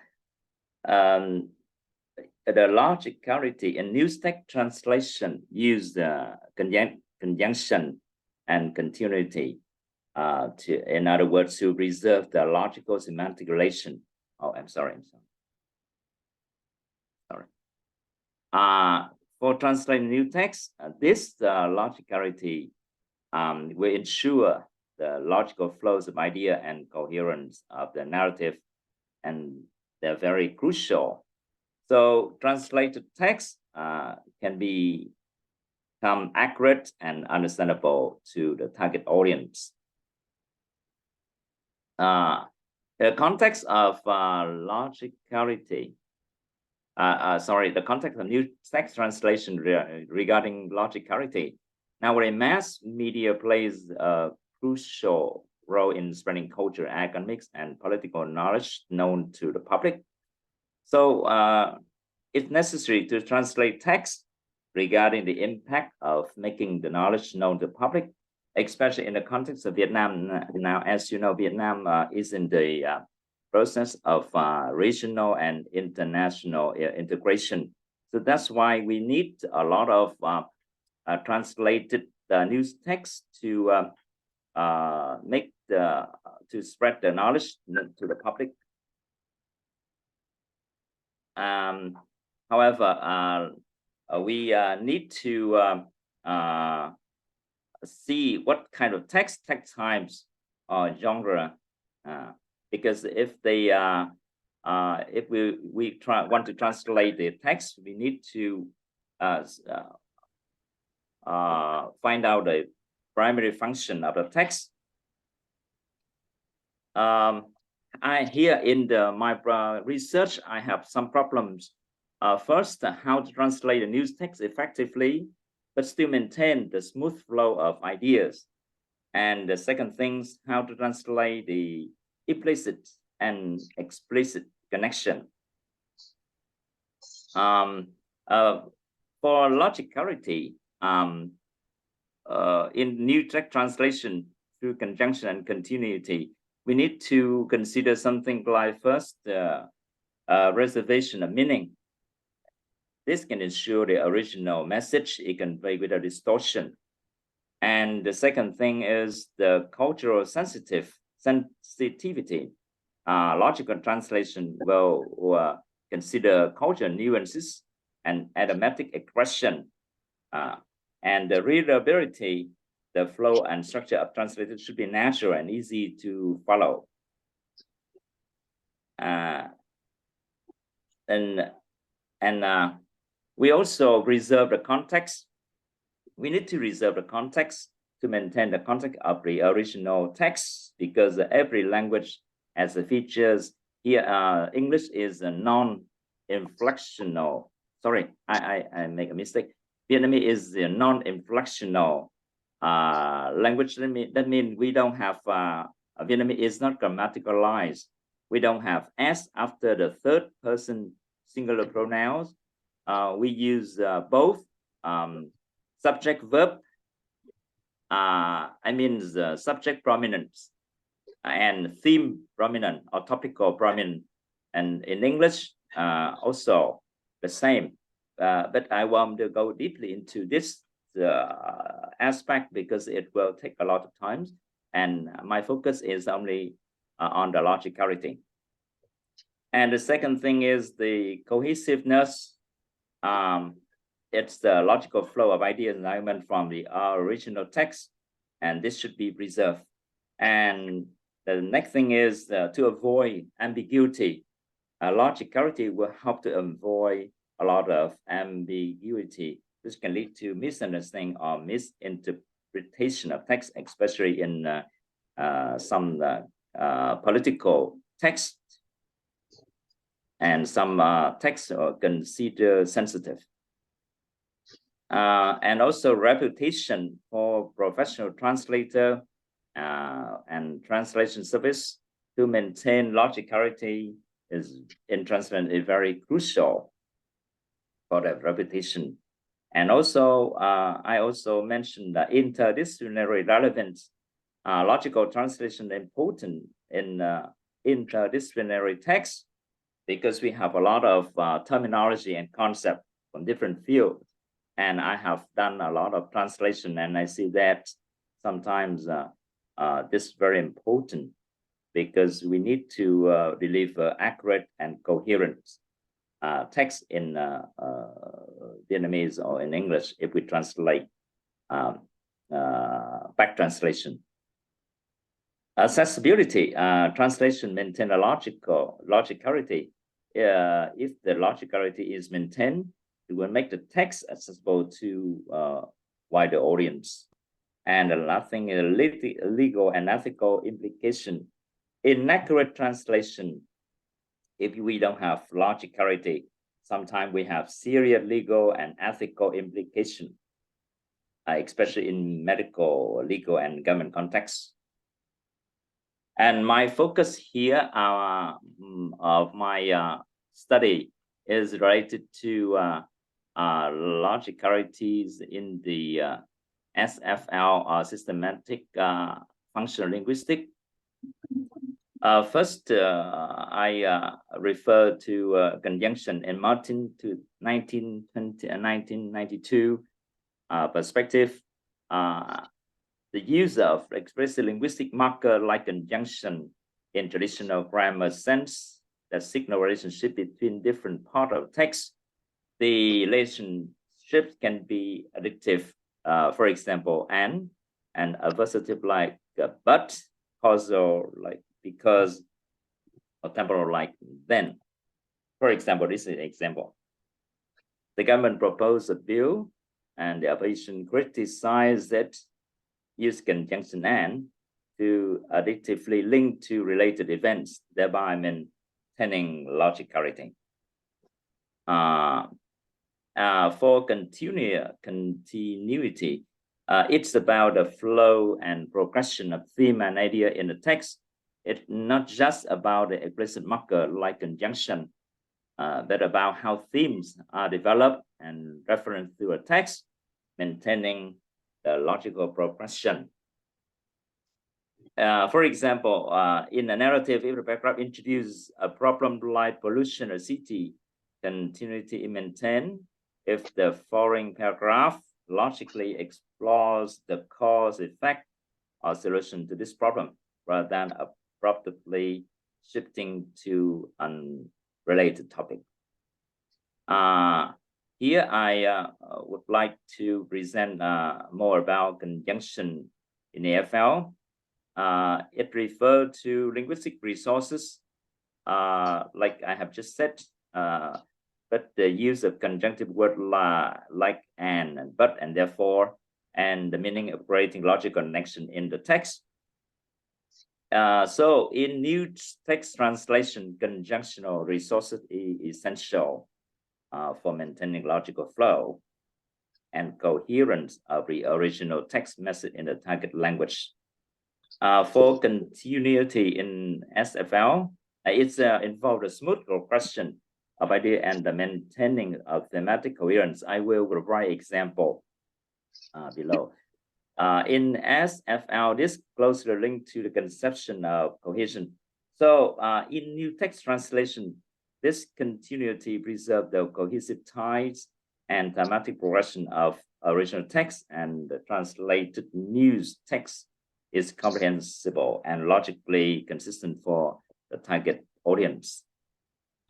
logicality in news text translation use the conjunction and continuity. In other words, to preserve the logical semantic relation. Oh, I'm sorry. For translating new text, this logicality will ensure the logical flows of idea and coherence of the narrative, and they're very crucial. So translated text can become accurate and understandable to the target audience. The context of logicality, the context of new text translation regarding logicality. Nowadays, mass media plays a crucial role in spreading culture, economics, and political knowledge known to the public. So it's necessary to translate text regarding the impact of making the knowledge known to the public, especially in the context of Vietnam. Now, as you know, Vietnam is in the process of regional and international integration. So that's why we need a lot of translated news text to to spread the knowledge to the public. However, we need to see what kind of text types or genre, because if they if we want to translate the text, we need to find out the primary function of the text. Here in my research, I have some problems. First, how to translate a news text effectively, but still maintain the smooth flow of ideas. And the second thing is how to translate the implicit and explicit connection. For logicality, in new text translation through conjunction and continuity, we need to consider something like first, reservation of meaning. This can ensure the original message is conveyed without distortion. And the second thing is the cultural sensitivity. Logical translation will consider cultural nuances and idiomatic expression. And the readability, the flow and structure of translation should be natural and easy to follow. We also reserve the context. We need to reserve the context to maintain the context of the original text, because every language has the features. Here, English is a non-inflectional. Sorry, I make a mistake. Vietnamese is the non-inflectional language. That means we don't have, Vietnamese is not grammaticalized. We don't have S after the third person singular pronouns. We use both subject verb, the subject prominence and theme prominent or topical prominent. And in English, also the same. But I want to go deeply into this aspect because it will take a lot of time. And my focus is only on the logicality. And the second thing is the cohesiveness. It's the logical flow of ideas and argument from the original text, and this should be preserved. And the next thing is to avoid ambiguity. Logicality will help to avoid a lot of ambiguity. This can lead to misunderstanding or misinterpretation of text, especially in some political text, and some texts are considered sensitive. And also reputation for professional translator and translation service to maintain logicality in translation is very crucial for the reputation. And also, I also mentioned the interdisciplinary relevance. Logical translation important in interdisciplinary text because we have a lot of terminology and concept from different fields. And I have done a lot of translation, and I see that sometimes this is very important because we need to deliver accurate and coherent text in Vietnamese or in English if we translate back translation. Accessibility, translation maintain a logicality. If the logicality is maintained, it will make the text accessible to wider audience. And the last thing is legal and ethical implication. Inaccurate translation, if we don't have logicality, sometimes we have serious legal and ethical implication, especially in medical, legal, and government contexts. And my focus here of my study is related to logicalities in the SFL systematic functional linguistics. First, I refer to conjunction in Martin to 1992 perspective. The use of expressive linguistic marker like conjunction in traditional grammar sense that signal relationship between different parts of text. The relationships can be additive, for example, and adversative like but, causal like because, or temporal like Then, for example, this is an example. The government proposed a bill and the opposition criticized it, use conjunction and to additively link to related events, thereby maintaining logicality. For continuity, it's about the flow and progression of theme and idea in the text. It's not just about the explicit marker like conjunction, but about how themes are developed and referenced through a text, maintaining the logical progression. For example, in a narrative, if the background introduces a problem like pollution or city, continuity is maintained if the following paragraph logically explores the cause, effect, or solution to this problem, rather than abruptly shifting to unrelated topic. Here I would like to present more about conjunction in AFL. It refers to linguistic resources, like I have just said, but the use of conjunctive word like and but and therefore, and the meaning of creating logical connection in the text. So in new text translation, conjunctional resources is essential for maintaining logical flow and coherence of the original text message in the target language. For continuity in SFL, it's involved a smooth progression of idea and the maintaining of thematic coherence. I will provide example below. In SFL, this closely linked to the conception of cohesion. So in new text translation, this continuity preserves the cohesive ties and thematic progression of original text, and the translated news text is comprehensible and logically consistent for the target audience.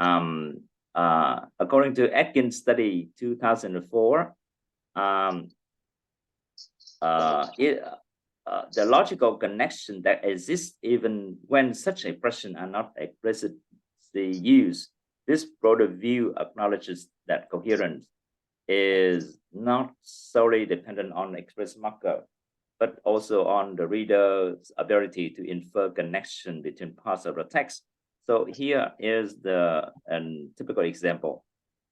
According to Atkins study 2004, the logical connection that exists even when such expressions are not explicitly used. This broader view acknowledges that coherence is not solely dependent on express marker, but also on the reader's ability to infer connection between parts of the text. So here is the typical example.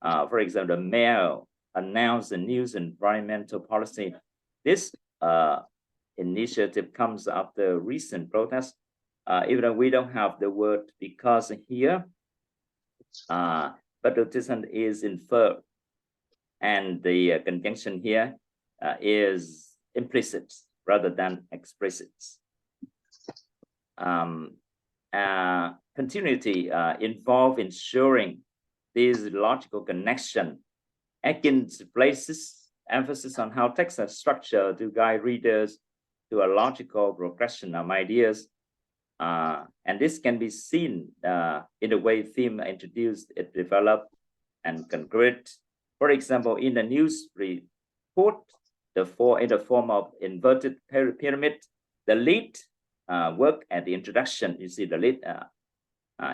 For example, the mayor announced a new environmental policy. This initiative comes after recent protests, even though we don't have the word because here, but the decision is inferred, and the conjunction here is implicit rather than explicit. Continuity involves ensuring this logical connection. Atkins places emphasis on how text is structured to guide readers to a logical progression of ideas. And this can be seen in the way theme introduced, it developed, and concrete. For example, in the news report, in the form of inverted pyramid, the lead work at the introduction. You see the lead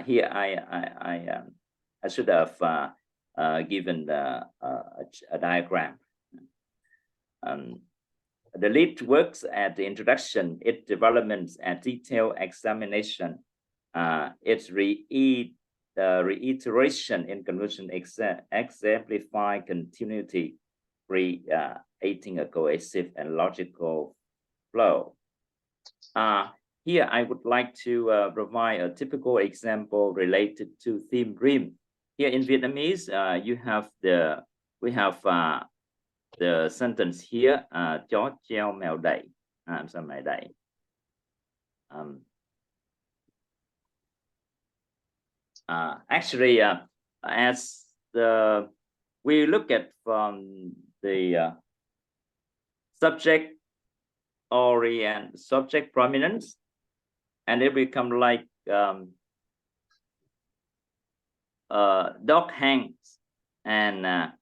here. I should have given a diagram. The lead works at the introduction, its developments and detailed examination, its reiteration in conclusion exemplify continuity, creating a cohesive and logical flow. Here I would like to provide a typical example related to theme dream. Here in Vietnamese, we have the sentence here, chó treo mèo đẩy, sao mày đẩy. Actually, as we look at from the subject orient, subject prominence, and it become like dog hangs and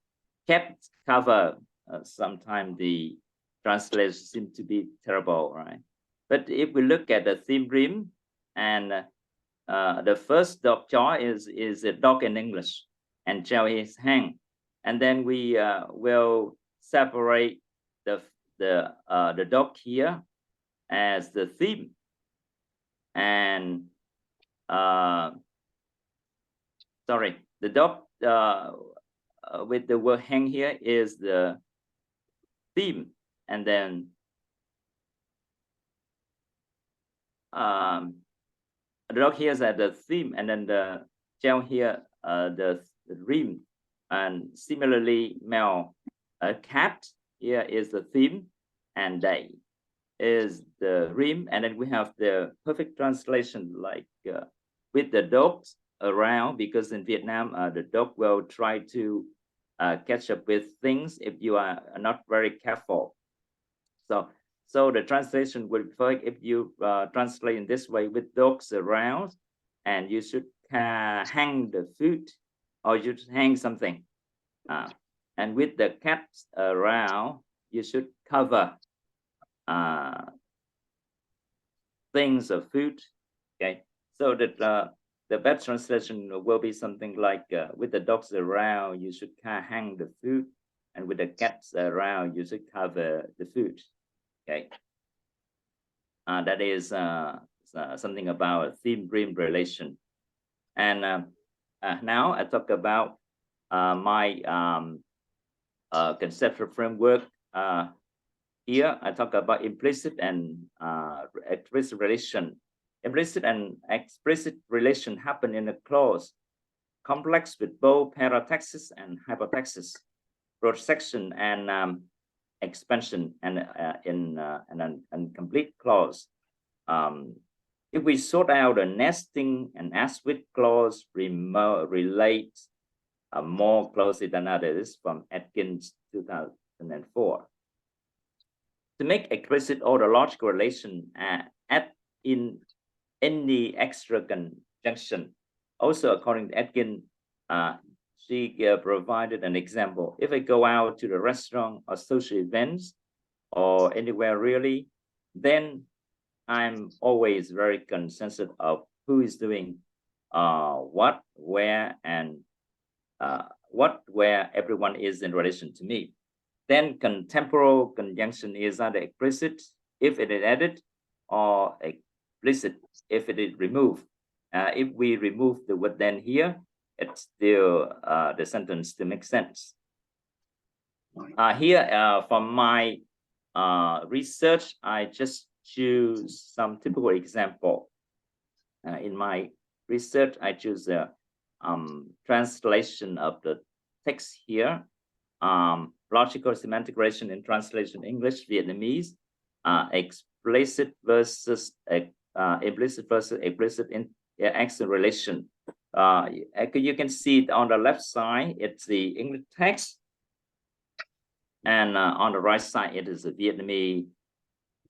cat cover. Sometimes the translation seems to be terrible, right? But if we look at the theme dream and the first dog jaw is a dog in English, and jaw is hang, and then we will separate the dog here as the theme, and sorry, the dog with the word hang here is the theme, and then the dog here is at the theme, and then the gel here the rim, and similarly male cat here is the theme, and they is the rim, and then we have the perfect translation like with the dogs around, because in Vietnam the dog will try to catch up with things if you are not very careful. So the translation would be perfect if you translate in this way: with dogs around, and you should hang the food, or you should hang something, and with the cats around, you should cover things of food. Okay, so that the best translation will be something like with the dogs around, you should hang the food, and with the cats around, you should cover the food. Okay, that is something about theme-rim relation. And now I talk about my conceptual framework. Here I talk about implicit and explicit relation. Implicit and explicit relation happen in a clause complex with both parathesis and hypothesis, projection and expansion, and in an complete clause. If we sort out a nesting and as-with clause relate more closely than others, from Atkins 2004. To make explicit autological relation add in any extra conjunction. Also, according to Atkins, she provided an example. If I go out to the restaurant or social events or anywhere really, then I'm always very conscious of who is doing what, where, and where everyone is in relation to me. Then contemporary conjunction is either explicit if it is added, or explicit if it is removed. If we remove the word then here, it's still the sentence still makes sense. Here from my research, I just choose some typical example. In my research, I choose a translation of the text here. Logical semantic relation in translation English Vietnamese, explicit versus implicit in action relation. You can see it on the left side, it's the English text, and on the right side it is a Vietnamese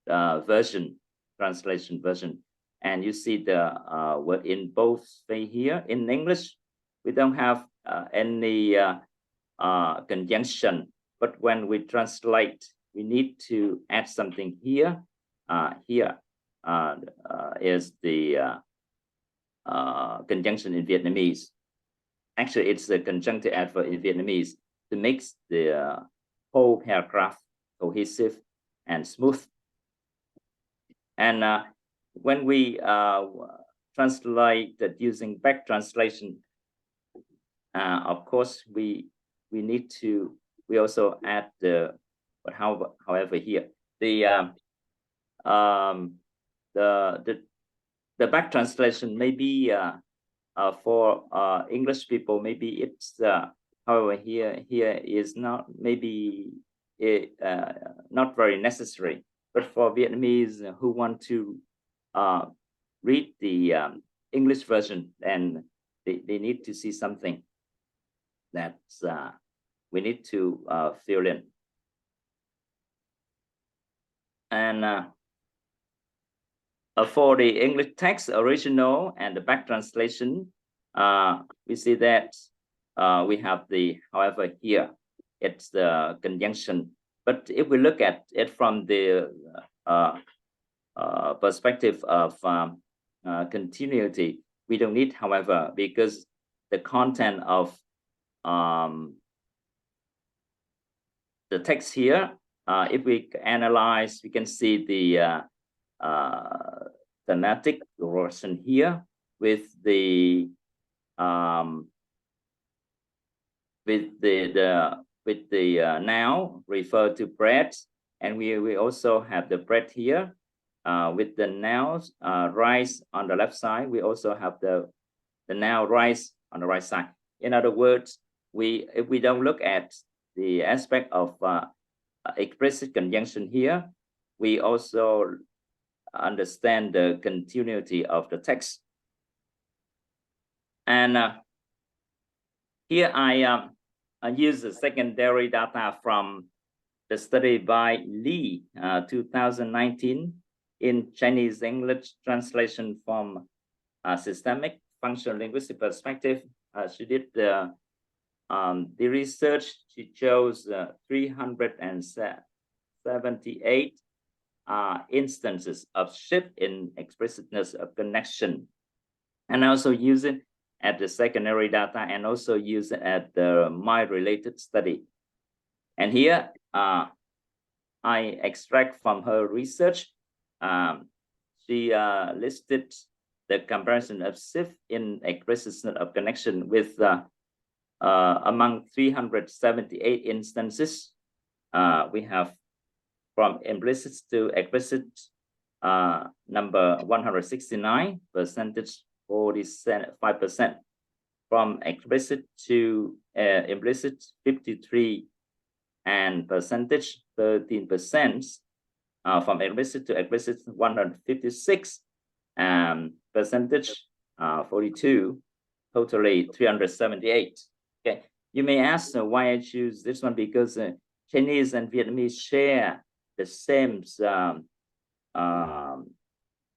version, translation version, and you see the word in both way here. In English, we don't have any conjunction, but when we translate, we need to add something here. Here is the conjunction in Vietnamese. Actually, it's a conjunctive adverb in Vietnamese to make the whole paragraph cohesive and smooth. And when we translate that using back translation, of course, we also add the, but however here the back translation may be for English people, maybe it's however here is not, maybe not very necessary, but for Vietnamese who want to read the English version, and they need to see something that's we need to fill in. And for the English text original and the back translation, we see that we have the, however here, it's the conjunction. But if we look at it from the perspective of continuity, we don't need, however, because the content of the text here, if we analyze, we can see the thematic direction here with the noun refer to bread, and we also have the bread here with the nouns rice on the left side. We also have the noun rice on the right side. In other words, if we don't look at the aspect of explicit conjunction here, we also understand the continuity of the text. And here I use the secondary data from the study by Lee, 2019, in Chinese English translation from systemic functional linguistic perspective. She did the research. She chose 378 instances of shift in explicitness of connection, and also use it at the secondary data, and also use it at the mind-related study. And here I extract from her research. She listed the comparison of shift in explicitness of connection with among 378 instances. We have from implicit to explicit number 169, percentage 45%. From explicit to implicit 53, and percentage 13%. From explicit to explicit 156, percentage 42, totally 378. Okay, you may ask why I choose this one, because Chinese and Vietnamese share the same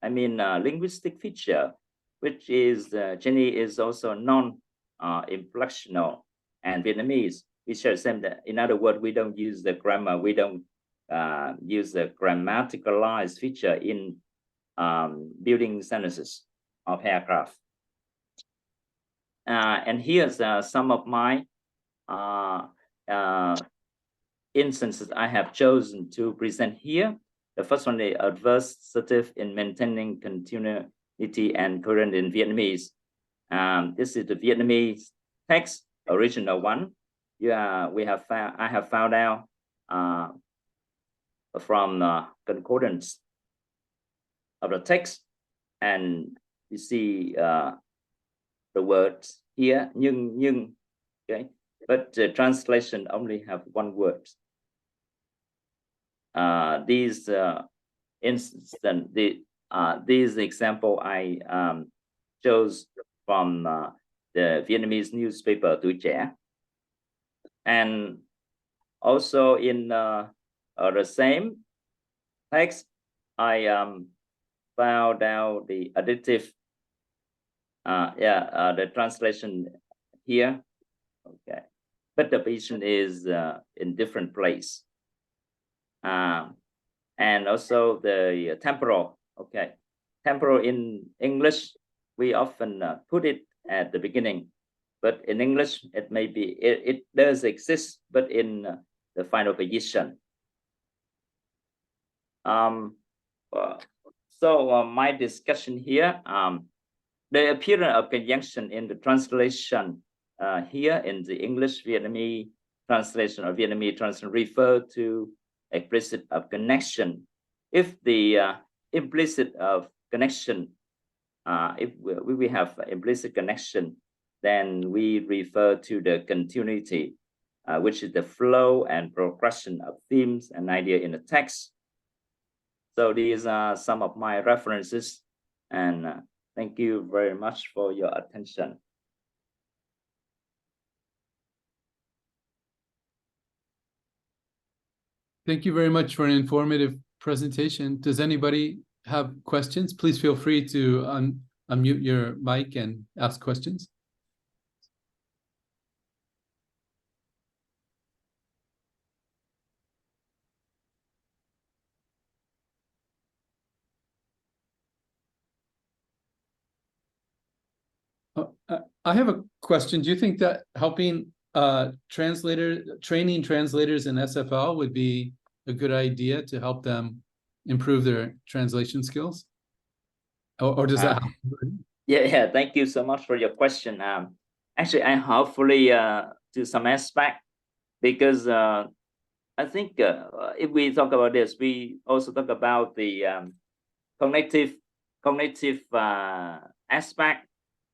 linguistic feature, which is Chinese is also non-inflectional, and Vietnamese we share the same. In other words, we don't use the grammar, we don't use the grammaticalized feature in building sentences or paragraph. And here's some of my instances I have chosen to present here. The first one is adversative in maintaining continuity and coherence in Vietnamese. This is the Vietnamese text, original one. Yeah, I have found out from concordance of the text, and you see the words here, nhưng, okay, but the translation only have one word. These example I chose from the Vietnamese newspaper Tuổi Trẻ, and also in the same text I found out the additive the translation here, okay, but the patient is in different place, and also the temporal. Okay, temporal in English we often put it at the beginning, but in English it may be it does exist, but in the final position. So my discussion here, the appearance of conjunction in the translation here in the English Vietnamese translation or Vietnamese translation refer to explicit of connection. If the implicit of connection, if we have implicit connection, then we refer to the continuity, which is the flow and progression of themes and idea in the text. So these are some of my references, and thank you very much for your attention. Thank you very much for an informative presentation. Does anybody have questions? Please feel free to unmute your mic and ask questions. I have a question. Do you think that helping training translators in SFL would be a good idea to help them improve their translation skills? Or does that happen? Yeah, thank you so much for your question. Actually, I hopefully to some aspect, because I think if we talk about this, we also talk about the cognitive aspect,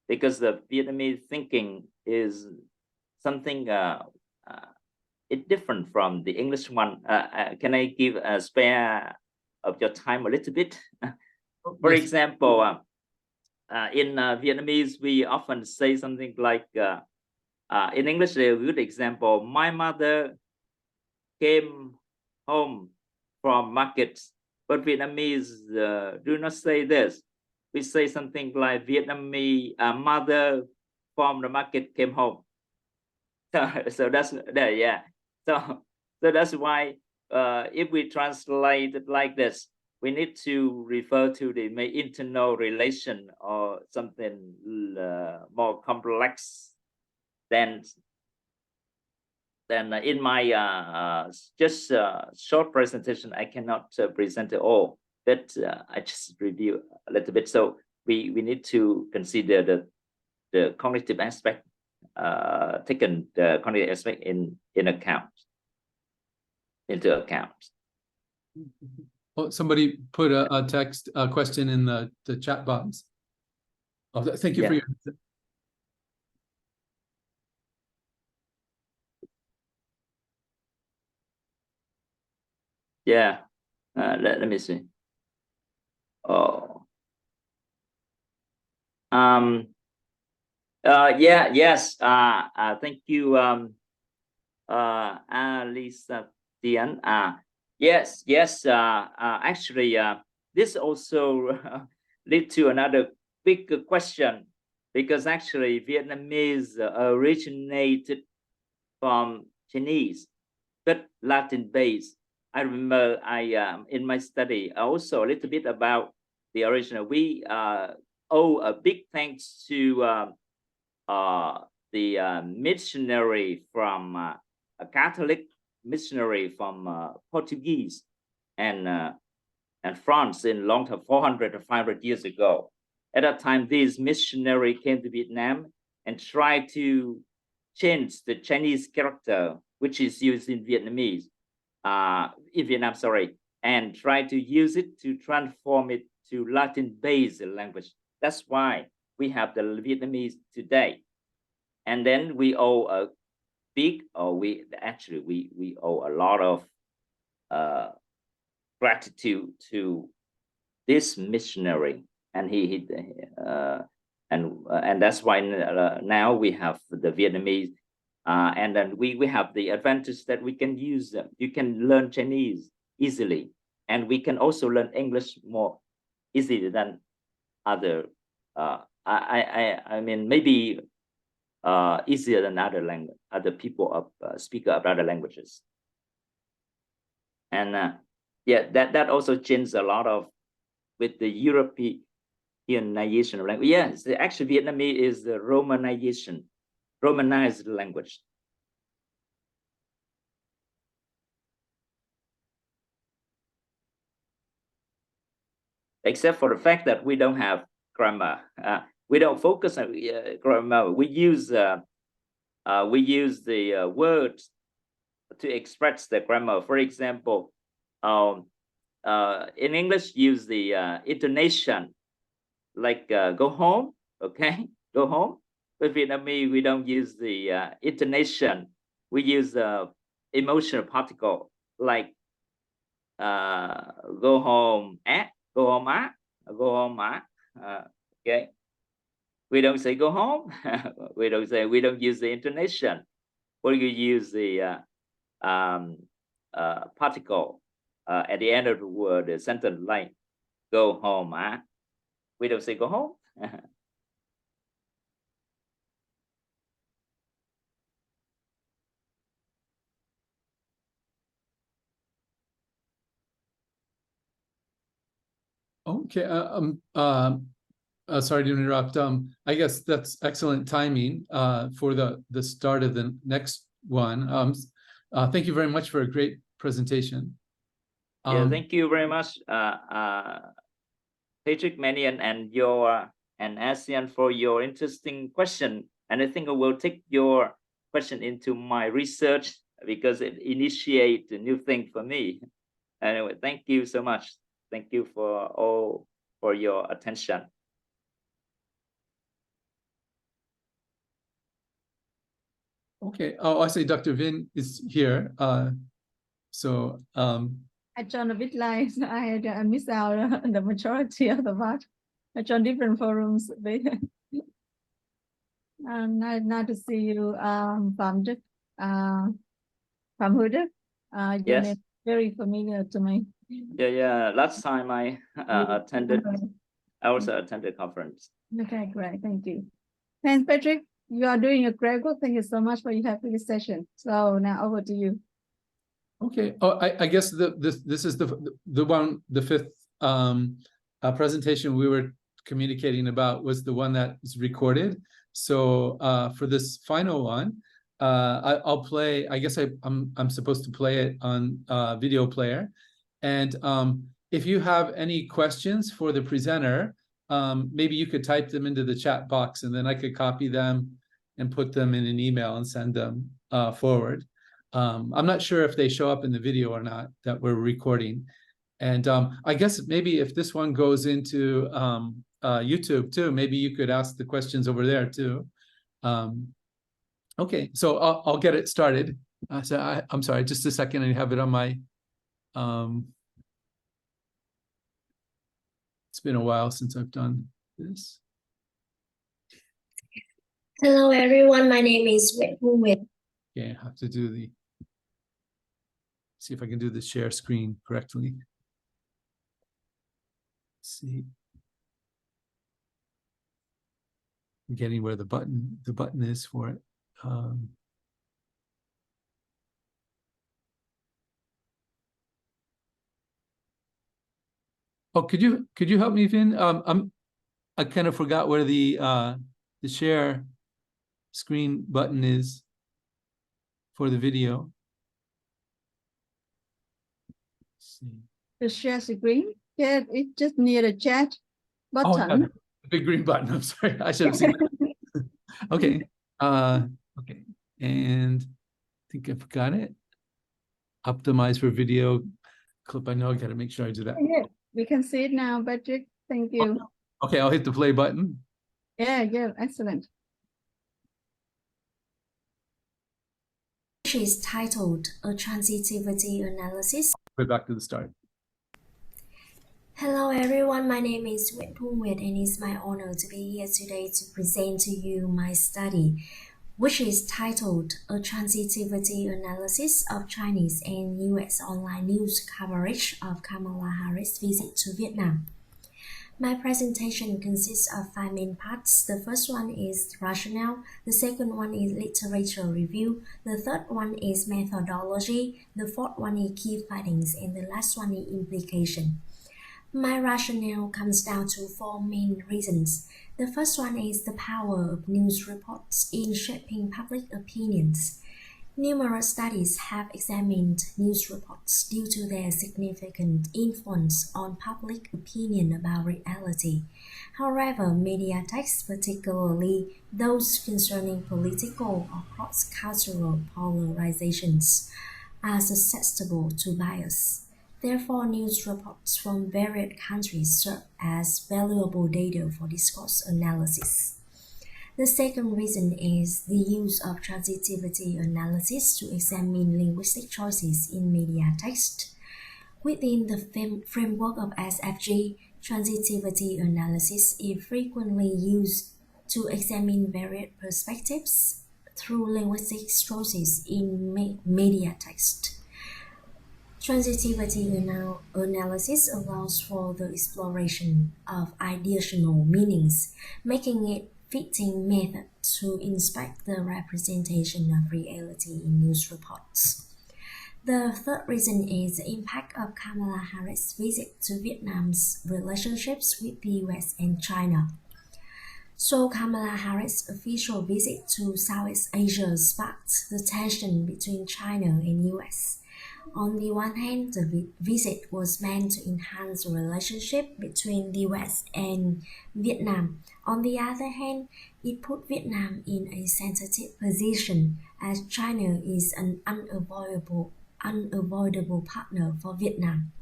because the Vietnamese thinking is something it's different from the English one. Can I give a spare of your time a little bit? For Yes. example, in Vietnamese, we often say something like, in English, a good example, my mother came home from market, but Vietnamese do not say this. We say something like Vietnamese mother from the market came home. So that's there, yeah. So that's why if we translate it like this, we need to refer to the internal relation or something more complex than in my just short presentation. I cannot present it all, but I just review a little bit. So we need to consider the cognitive aspect, taken the cognitive aspect into account. Oh, somebody put a text question in the chat box. Oh, thank you for your. Yeah, let me see. Oh, yes. Thank you, Lisa Dian. Yes. Actually, this also lead to another big question, because actually Vietnamese originated from Chinese, but Latin based. I remember in my study also a little bit about the original. We owe a big thanks to the missionary from a Catholic missionary from Portuguese and France in long time, 400 or 500 years ago. At that time, this missionary came to Vietnam and tried to change the Chinese character, which is used in Vietnamese, in Vietnam, sorry, and try to use it to transform it to Latin-based language. That's why we have the Vietnamese today. And then we owe a big, or we owe a lot of gratitude to this missionary, and and that's why now we have the Vietnamese. And then we have the advantage that we can use them. You can learn Chinese easily, and we can also learn English more easily than other. I mean, maybe easier than other people of speaker of other languages. And yeah, that also changed a lot of with the Europeanization of language. Yes, actually Vietnamese is the Romanized language. Except for the fact that we don't have grammar. We don't focus on grammar. We use the words to express the grammar. For example, in English, use the intonation, like go home, okay, go home. But Vietnamese, we don't use the intonation. We use the emotional particle, like go home at, go home at, go home at. Okay, we don't say go home. we don't use the intonation. Or you use the particle at the end of the word, the sentence, like go home at. We don't say go home. Okay. Sorry to interrupt. I guess that's excellent timing for the start of the next one. Thank you very much for a great presentation. Yeah, thank you very much, Patrick, Mannion, and ASEAN for your interesting question. And I think I will take your question into my research because it initiates a new thing for me. Anyway, thank you so much. Thank you for your attention. Okay. Oh, I see Dr. Vin is here. I joined a bit late. I missed out the majority of the part. I joined different forums. Nice to see you, Phạm Đức, Phạm Hữu Đức. Your Yes. name is very familiar to me. Yeah. Last time I attended, I also attended conference. Okay, great. Thank you. Thanks, Patrick. You are doing a great work. Thank you so much for having this session. So now over to you. Okay. Oh, I guess this is the fifth presentation we were communicating about was the one that is recorded. So for this final one, I'll play. I guess I'm supposed to play it on video player, and if you have any questions for the presenter, maybe you could type them into the chat box, and then I could copy them and put them in an email and send them forward. I'm not sure if they show up in the video or not that we're recording. And I guess maybe if this one goes into YouTube too, maybe you could ask the questions over there too. Okay, so I'll get it started. I'm sorry, just a second. I have it on my. It's been a while since I've done this. Hello everyone, my name is Wit. Okay, I have to do see if I can do the share screen correctly. Let's see. I'm getting where the button is for it. Oh, could you help me, Vin? I kind of forgot where the share screen button is for the video. Let's see. The share screen. Yeah, it's just near the chat button. Oh, yeah, the big green button. I'm sorry, I should have seen that. Okay. Okay, and I think I've got it. Optimize for video clip. I know I got to make sure I do that. Yeah, we can see it now, Patrick. Thank you. Okay, I'll hit the play button. Yeah, excellent. Which is titled A Transitivity Analysis. Go back to the start. Hello everyone, my name is Wit, and it's my honor to be here today to present to you my study, which is titled A Transitivity Analysis of Chinese and US Online News Coverage of Kamala Harris' Visit to Vietnam. My presentation consists of 5 main parts. The first one is rationale, the second one is literature review, the third one is methodology, the fourth one is key findings, and the last one is implication. My rationale comes down to 4 main reasons. The first one is the power of news reports in shaping public opinions. Numerous studies have examined news reports due to their significant influence on public opinion about reality. However, media texts, particularly those concerning political or cross-cultural polarizations, are susceptible to bias. Therefore, news reports from various countries serve as valuable data for discourse analysis. The second reason is the use of transitivity analysis to examine linguistic choices in media text. Within the framework of SFG, transitivity analysis is frequently used to examine various perspectives through linguistic choices in media text. Transitivity analysis allows for the exploration of additional meanings, making it fitting method to inspect the representation of reality in news reports. The third reason is the impact of Kamala Harris' visit to Vietnam's relationships with the US and China. So Kamala Harris' official visit to Southeast Asia sparked the tension between China and US. On the one hand, the visit was meant to enhance the relationship between the US and Vietnam. On the other hand, it put Vietnam in a sensitive position as China is an unavoidable partner for Vietnam.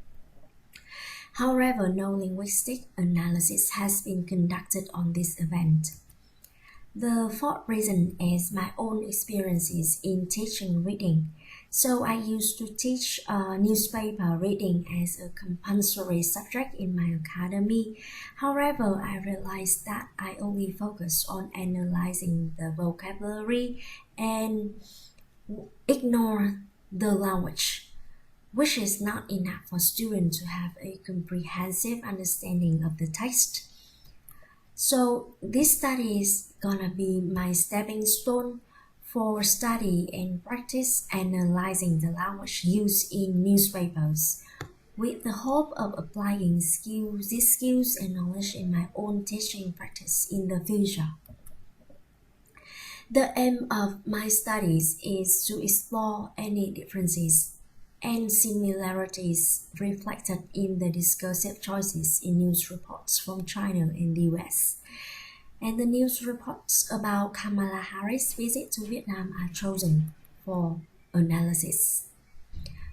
However, no linguistic analysis has been conducted on this event. The fourth reason is my own experiences in teaching reading. So I used to teach newspaper reading as a compulsory subject in my academy. However, I realized that I only focus on analyzing the vocabulary and ignore the language, which is not enough for students to have a comprehensive understanding of the text. So this study is gonna be my stepping stone for study and practice analyzing the language used in newspapers, with the hope of applying these skills and knowledge in my own teaching practice in the future. The aim of my studies is to explore any differences and similarities reflected in the discursive choices in news reports from China and the US. And the news reports about Kamala Harris' visit to Vietnam are chosen for analysis.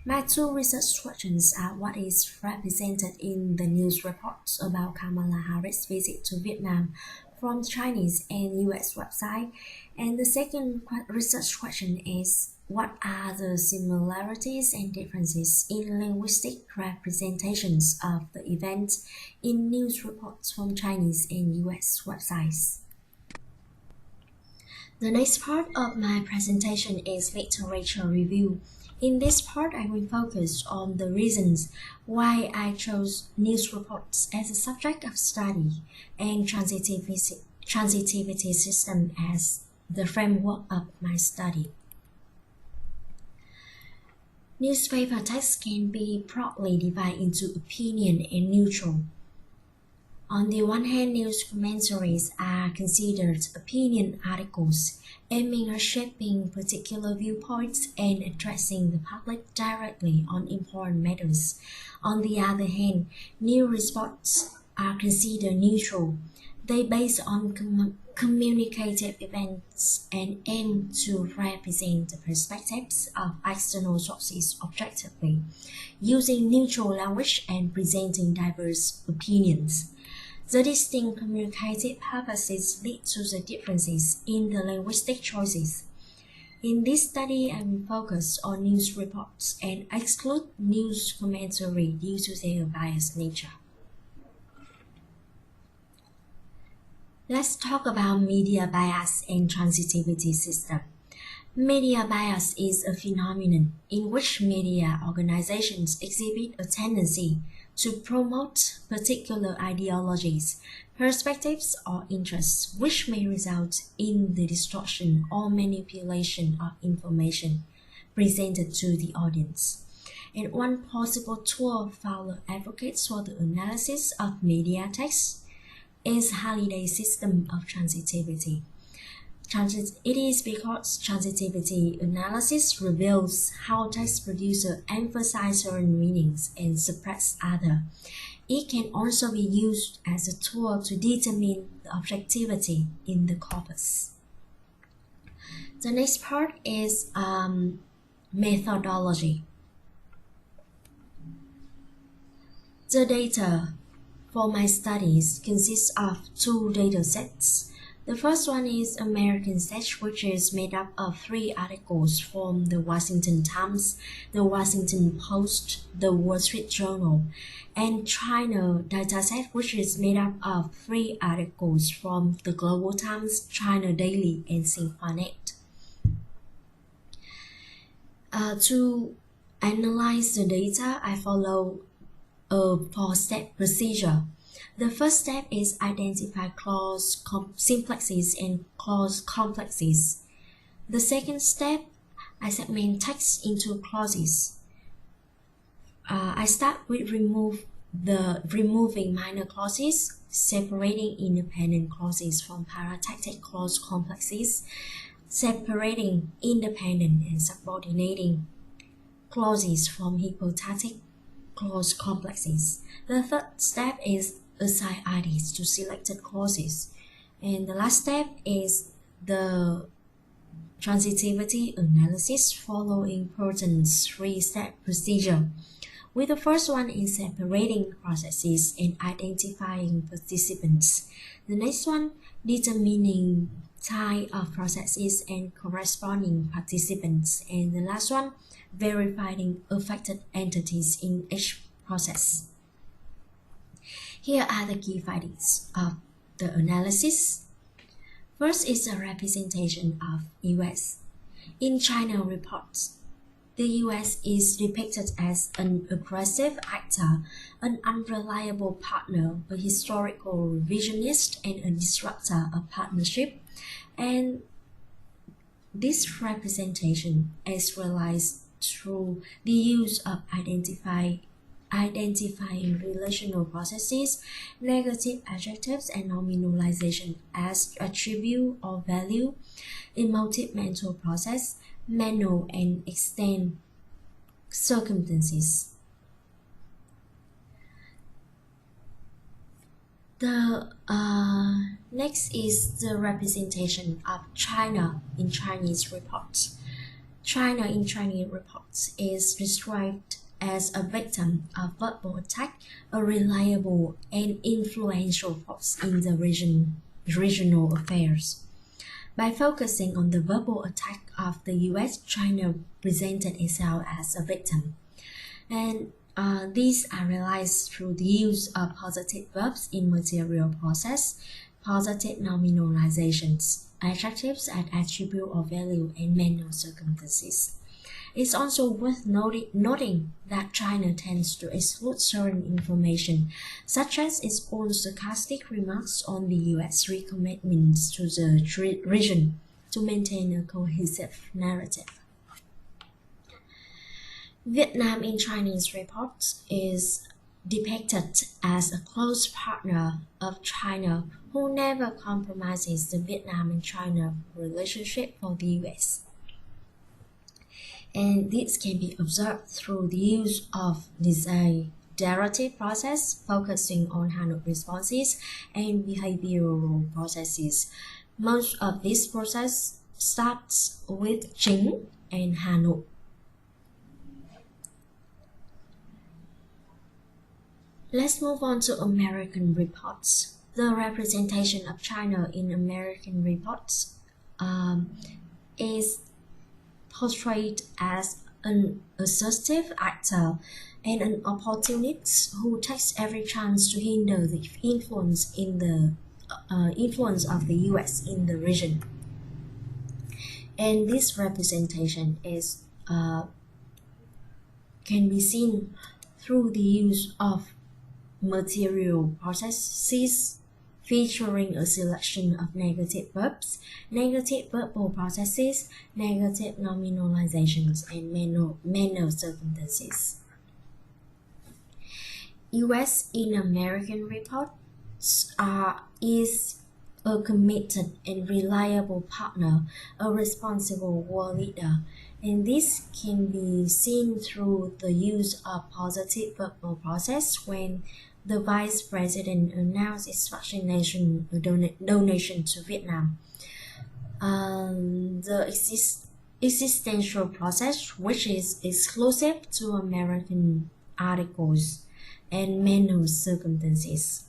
My two research questions are what is represented in the news reports about Kamala Harris' visit to Vietnam from Chinese and US website, and the second research question is what are the similarities and differences in linguistic representations of the event in news reports from Chinese and US websites? The next part of my presentation is literature review. In this part, I will focus on the reasons why I chose news reports as a subject of study and transitivity system as the framework of my study. Newspaper text can be broadly divided into opinion and neutral. On the one hand, news commentaries are considered opinion articles, aiming at shaping particular viewpoints and addressing the public directly on important matters. On the other hand, news reports are considered neutral. They base on communicative events and aim to represent the perspectives of external sources objectively, using neutral language and presenting diverse opinions. The distinct communicative purposes lead to the differences in the linguistic choices. In this study, I will focus on news reports and exclude news commentary due to their biased nature. Let's talk about media bias and transitivity system. Media bias is a phenomenon in which media organizations exhibit a tendency to promote particular ideologies, perspectives, or interests, which may result in the distortion or manipulation of information presented to the audience. And one possible tool Fowler advocates for the analysis of media text is Halliday's system of transitivity. It is because transitivity analysis reveals how text producers emphasize certain meanings and suppress others. It can also be used as a tool to determine the objectivity in the corpus. The next part is methodology. The data for my studies consists of two data sets. The first one is American set, which is made up of 3 articles from the Washington Times, the Washington Post, the Wall Street Journal, and China dataset, which is made up of 3 articles from the Global Times, China Daily, and Sinhuanet. To analyze the data, I follow a 4-step procedure. The first step is identify clause simplexes and clause complexes. The second step, I segment text into clauses. I start with remove the removing minor clauses, separating independent clauses from paratactic clause complexes, separating independent and subordinating clauses from hypostatic clause complexes. The third step is assign IDs to selected clauses. And the last step is the transitivity analysis following Proton's three-step procedure, with the first one is separating processes and identifying participants. The next one, determining type of processes and corresponding participants. And the last one, verifying affected entities in each process. Here are the key findings of the analysis. First is a representation of US. In China reports, the US is depicted as an aggressive actor, an unreliable partner, a historical revisionist, and a disruptor of partnership. And this representation is realized through the use of identifying relational processes, negative adjectives, and nominalization as attribute or value, emotive mental process, manual and extend circumstances. The next is the representation of China in Chinese reports. China in Chinese reports is described as a victim of verbal attack, a reliable and influential force in the regional affairs. By focusing on the verbal attack of the US, China presented itself as a victim. And these are realized through the use of positive verbs in material process, positive nominalizations, adjectives and attribute or value, and manual circumstances. It's also worth noting that China tends to exclude certain information, such as its own sarcastic remarks on the US recommitments to the region to maintain a cohesive narrative. Vietnam in Chinese reports is depicted as a close partner of China who never compromises the Vietnam and China relationship for the US. And this can be observed through the use of desiderative process, focusing on Hanok responses and behavioral processes. Most of this process starts with Chính and Hanok. Let's move on to American reports. The representation of China in American reports is portrayed as an assertive actor and an opportunist who takes every chance to hinder the influence of the US in the region. And this representation is can be seen through the use of material processes featuring a selection of negative verbs, negative verbal processes, negative nominalizations, and manual circumstances. US in American reports is a committed and reliable partner, a responsible world leader, and this can be seen through the use of positive verbal process when the Vice President announced its vaccination donation to Vietnam. The existential process, which is exclusive to American articles, and manual circumstances.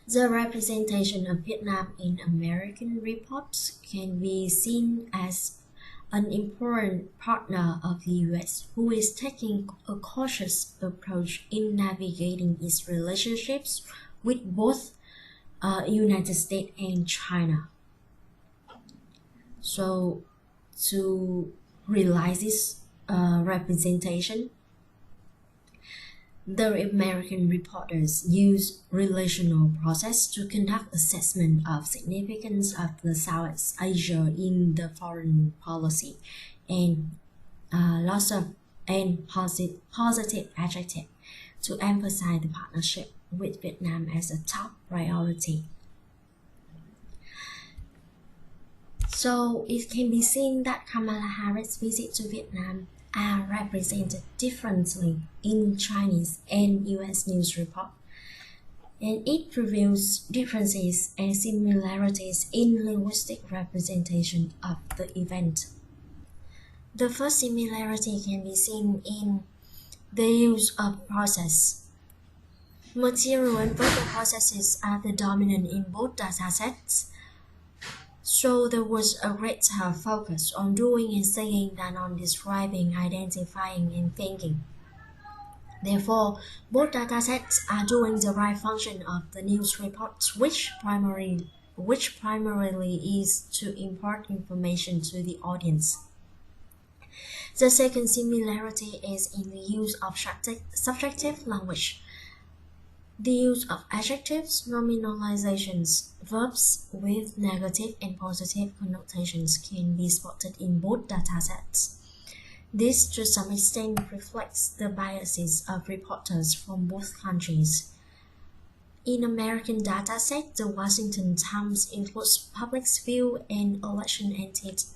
The representation of Vietnam in American reports can be seen as an important partner of the US who is taking a cautious approach in navigating its relationships with both United States and China. So to realize this representation, the American reporters use relational process to conduct assessment of significance of the Southeast Asia in the foreign policy and lots of positive adjective to emphasize the partnership with Vietnam as a top priority. So it can be seen that Kamala Harris' visit to Vietnam are represented differently in Chinese and US news report, and it reveals differences and similarities in linguistic representation of the event. The first similarity can be seen in the use of process. Material and verbal processes are the dominant in both datasets, so there was a greater focus on doing and saying than on describing, identifying, and thinking. Therefore, both datasets are doing the right function of the news report, which primarily is to impart information to the audience. The second similarity is in the use of subjective language. The use of adjectives, nominalizations, verbs with negative and positive connotations can be spotted in both datasets. This to some extent reflects the biases of reporters from both countries. In American dataset, the Washington Times includes public's view and election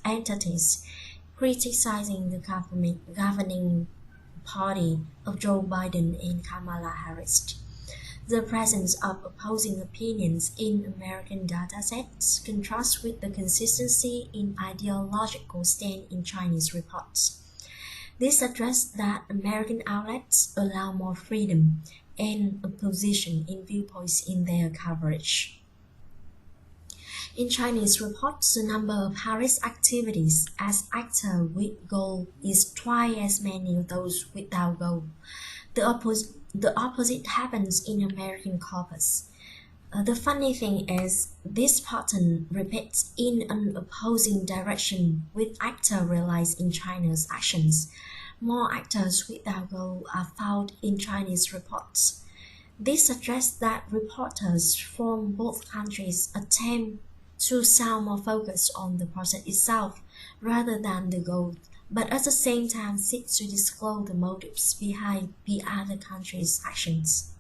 entities criticizing the governing party of Joe Biden and Kamala Harris. The presence of opposing opinions in American datasets contrasts with the consistency in ideological stand in Chinese reports. This suggests that American outlets allow more freedom and opposition in viewpoints in their coverage. In Chinese reports, the number of Harris activities as actor with goal is twice as many of those without goal. The opposite happens in American corpus. The funny thing is, this pattern repeats in an opposing direction with actor realized in China's actions. More actors without goal are found in Chinese reports. This suggests that reporters from both countries attempt to sound more focused on the process itself rather than the goal, but at the same time seek to disclose the motives behind the other country's actions.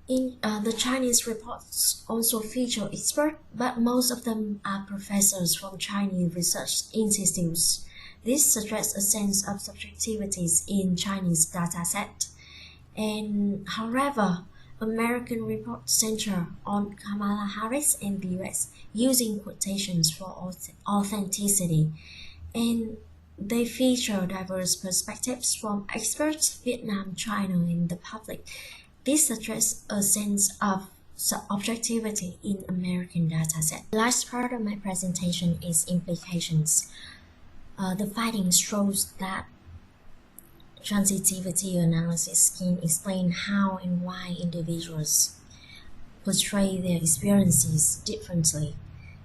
The Chinese reports also feature experts, but most of them are professors from Chinese research institutes. This suggests a sense of subjectivities in Chinese dataset. And however, American reports center on Kamala Harris and the US, using quotations for authenticity, and they feature diverse perspectives from experts, Vietnam, China, and the public. This suggests a sense of objectivity in American dataset. The last part of my presentation is implications. The findings shows that transitivity analysis can explain how and why individuals portray their experiences differently.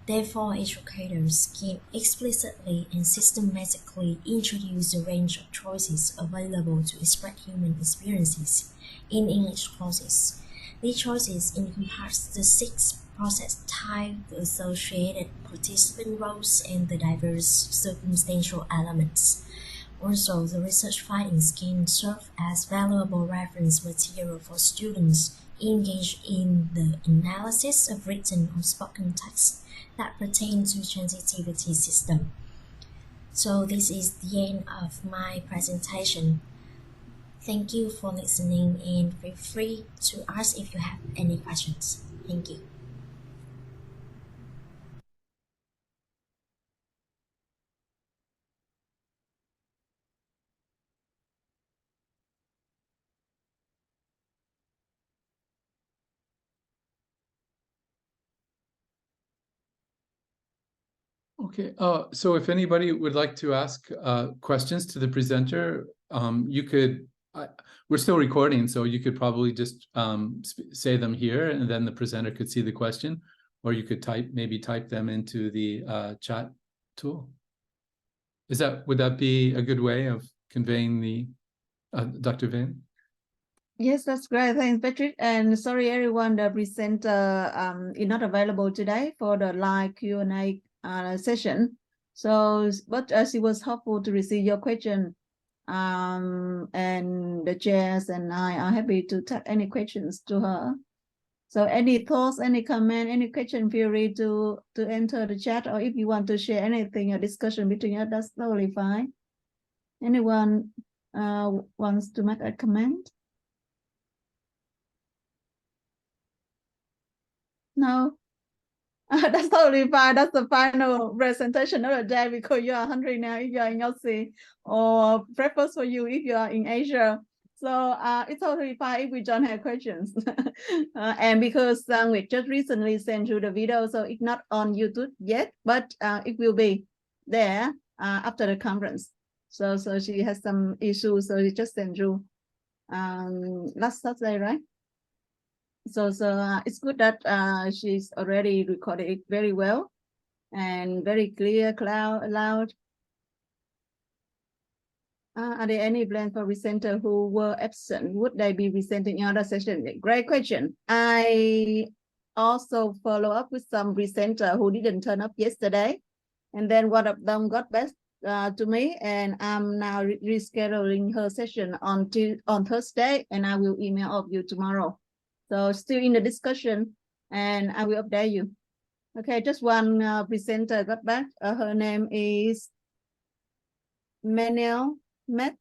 Therefore, educators can explicitly and systematically introduce a range of choices available to express human experiences in English courses. These choices encompass the 6 process types, the associated participant roles, and the diverse circumstantial elements. Also, the research findings can serve as valuable reference material for students engaged in the analysis of written or spoken text that pertain to transitivity system. So this is the end of my presentation. Thank you for listening and feel free to ask if you have any questions. Thank you. Okay, so if anybody would like to ask questions to the presenter, you could, we're still recording, so you could probably just say them here and then the presenter could see the question, or you could maybe type them into the chat tool. Would that be a good way of conveying the, Dr. Vane? Yes, that's great. Thanks, Patrick. And sorry, everyone, the presenter is not available today for the live Q&A session. So, but she was helpful to receive your question And the chairs and I are happy to take any questions to her. So any thoughts, any comment, any question, feel free to enter the chat, or if you want to share anything, a discussion between us, that's totally fine. Anyone wants to make a comment? No? That's totally fine. That's the final presentation of the day because you are hungry now if you are in Aussie, or breakfast for you if you are in Asia. So it's totally fine if we don't have questions. And because we just recently sent you the video, so it's not on YouTube yet, but it will be there after the conference. So she has some issues, so we just sent you last Saturday, right? So it's good that she's already recorded it very well and very clear, loud. Are there any plans for presenters who were absent? Would they be presenting in other session? Great question. I also follow up with some presenter who didn't turn up yesterday, and then one of them got back to me, and I'm now rescheduling her session on Thursday, and I will email of you tomorrow. So still in the discussion, and I will update you. Okay, just one presenter got back. Her name is Mannion Method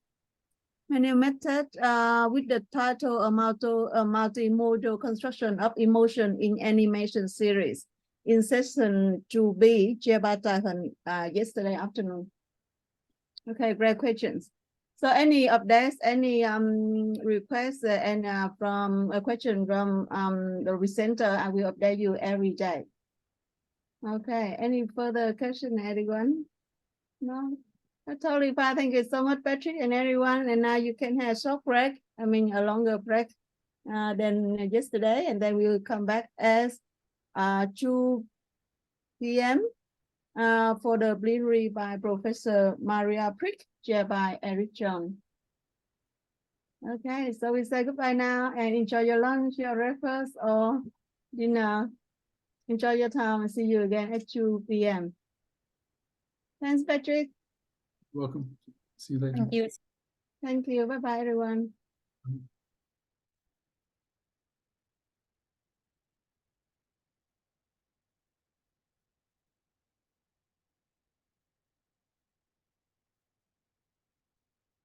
with the title a multimodal construction of emotion in animation series in session 2B, chaired by Taihan yesterday afternoon. Okay, great questions. So any updates, any requests, and from a question from the presenter, I will update you every day. Okay, any further question, anyone? No, that's totally fine. Thank you so much, Patrick, and everyone. And now you can have a short break. I mean, a longer break than yesterday, and then we will come back as 2 p.m. For the plenary by Professor Maria Prick, chaired by Eric John. Okay, so we say goodbye now and enjoy your lunch, your breakfast, or dinner. Enjoy your time and see you again at 2 p.m. Thanks, Patrick. Welcome. See you later. Thank you. Thank you. Bye-bye, everyone.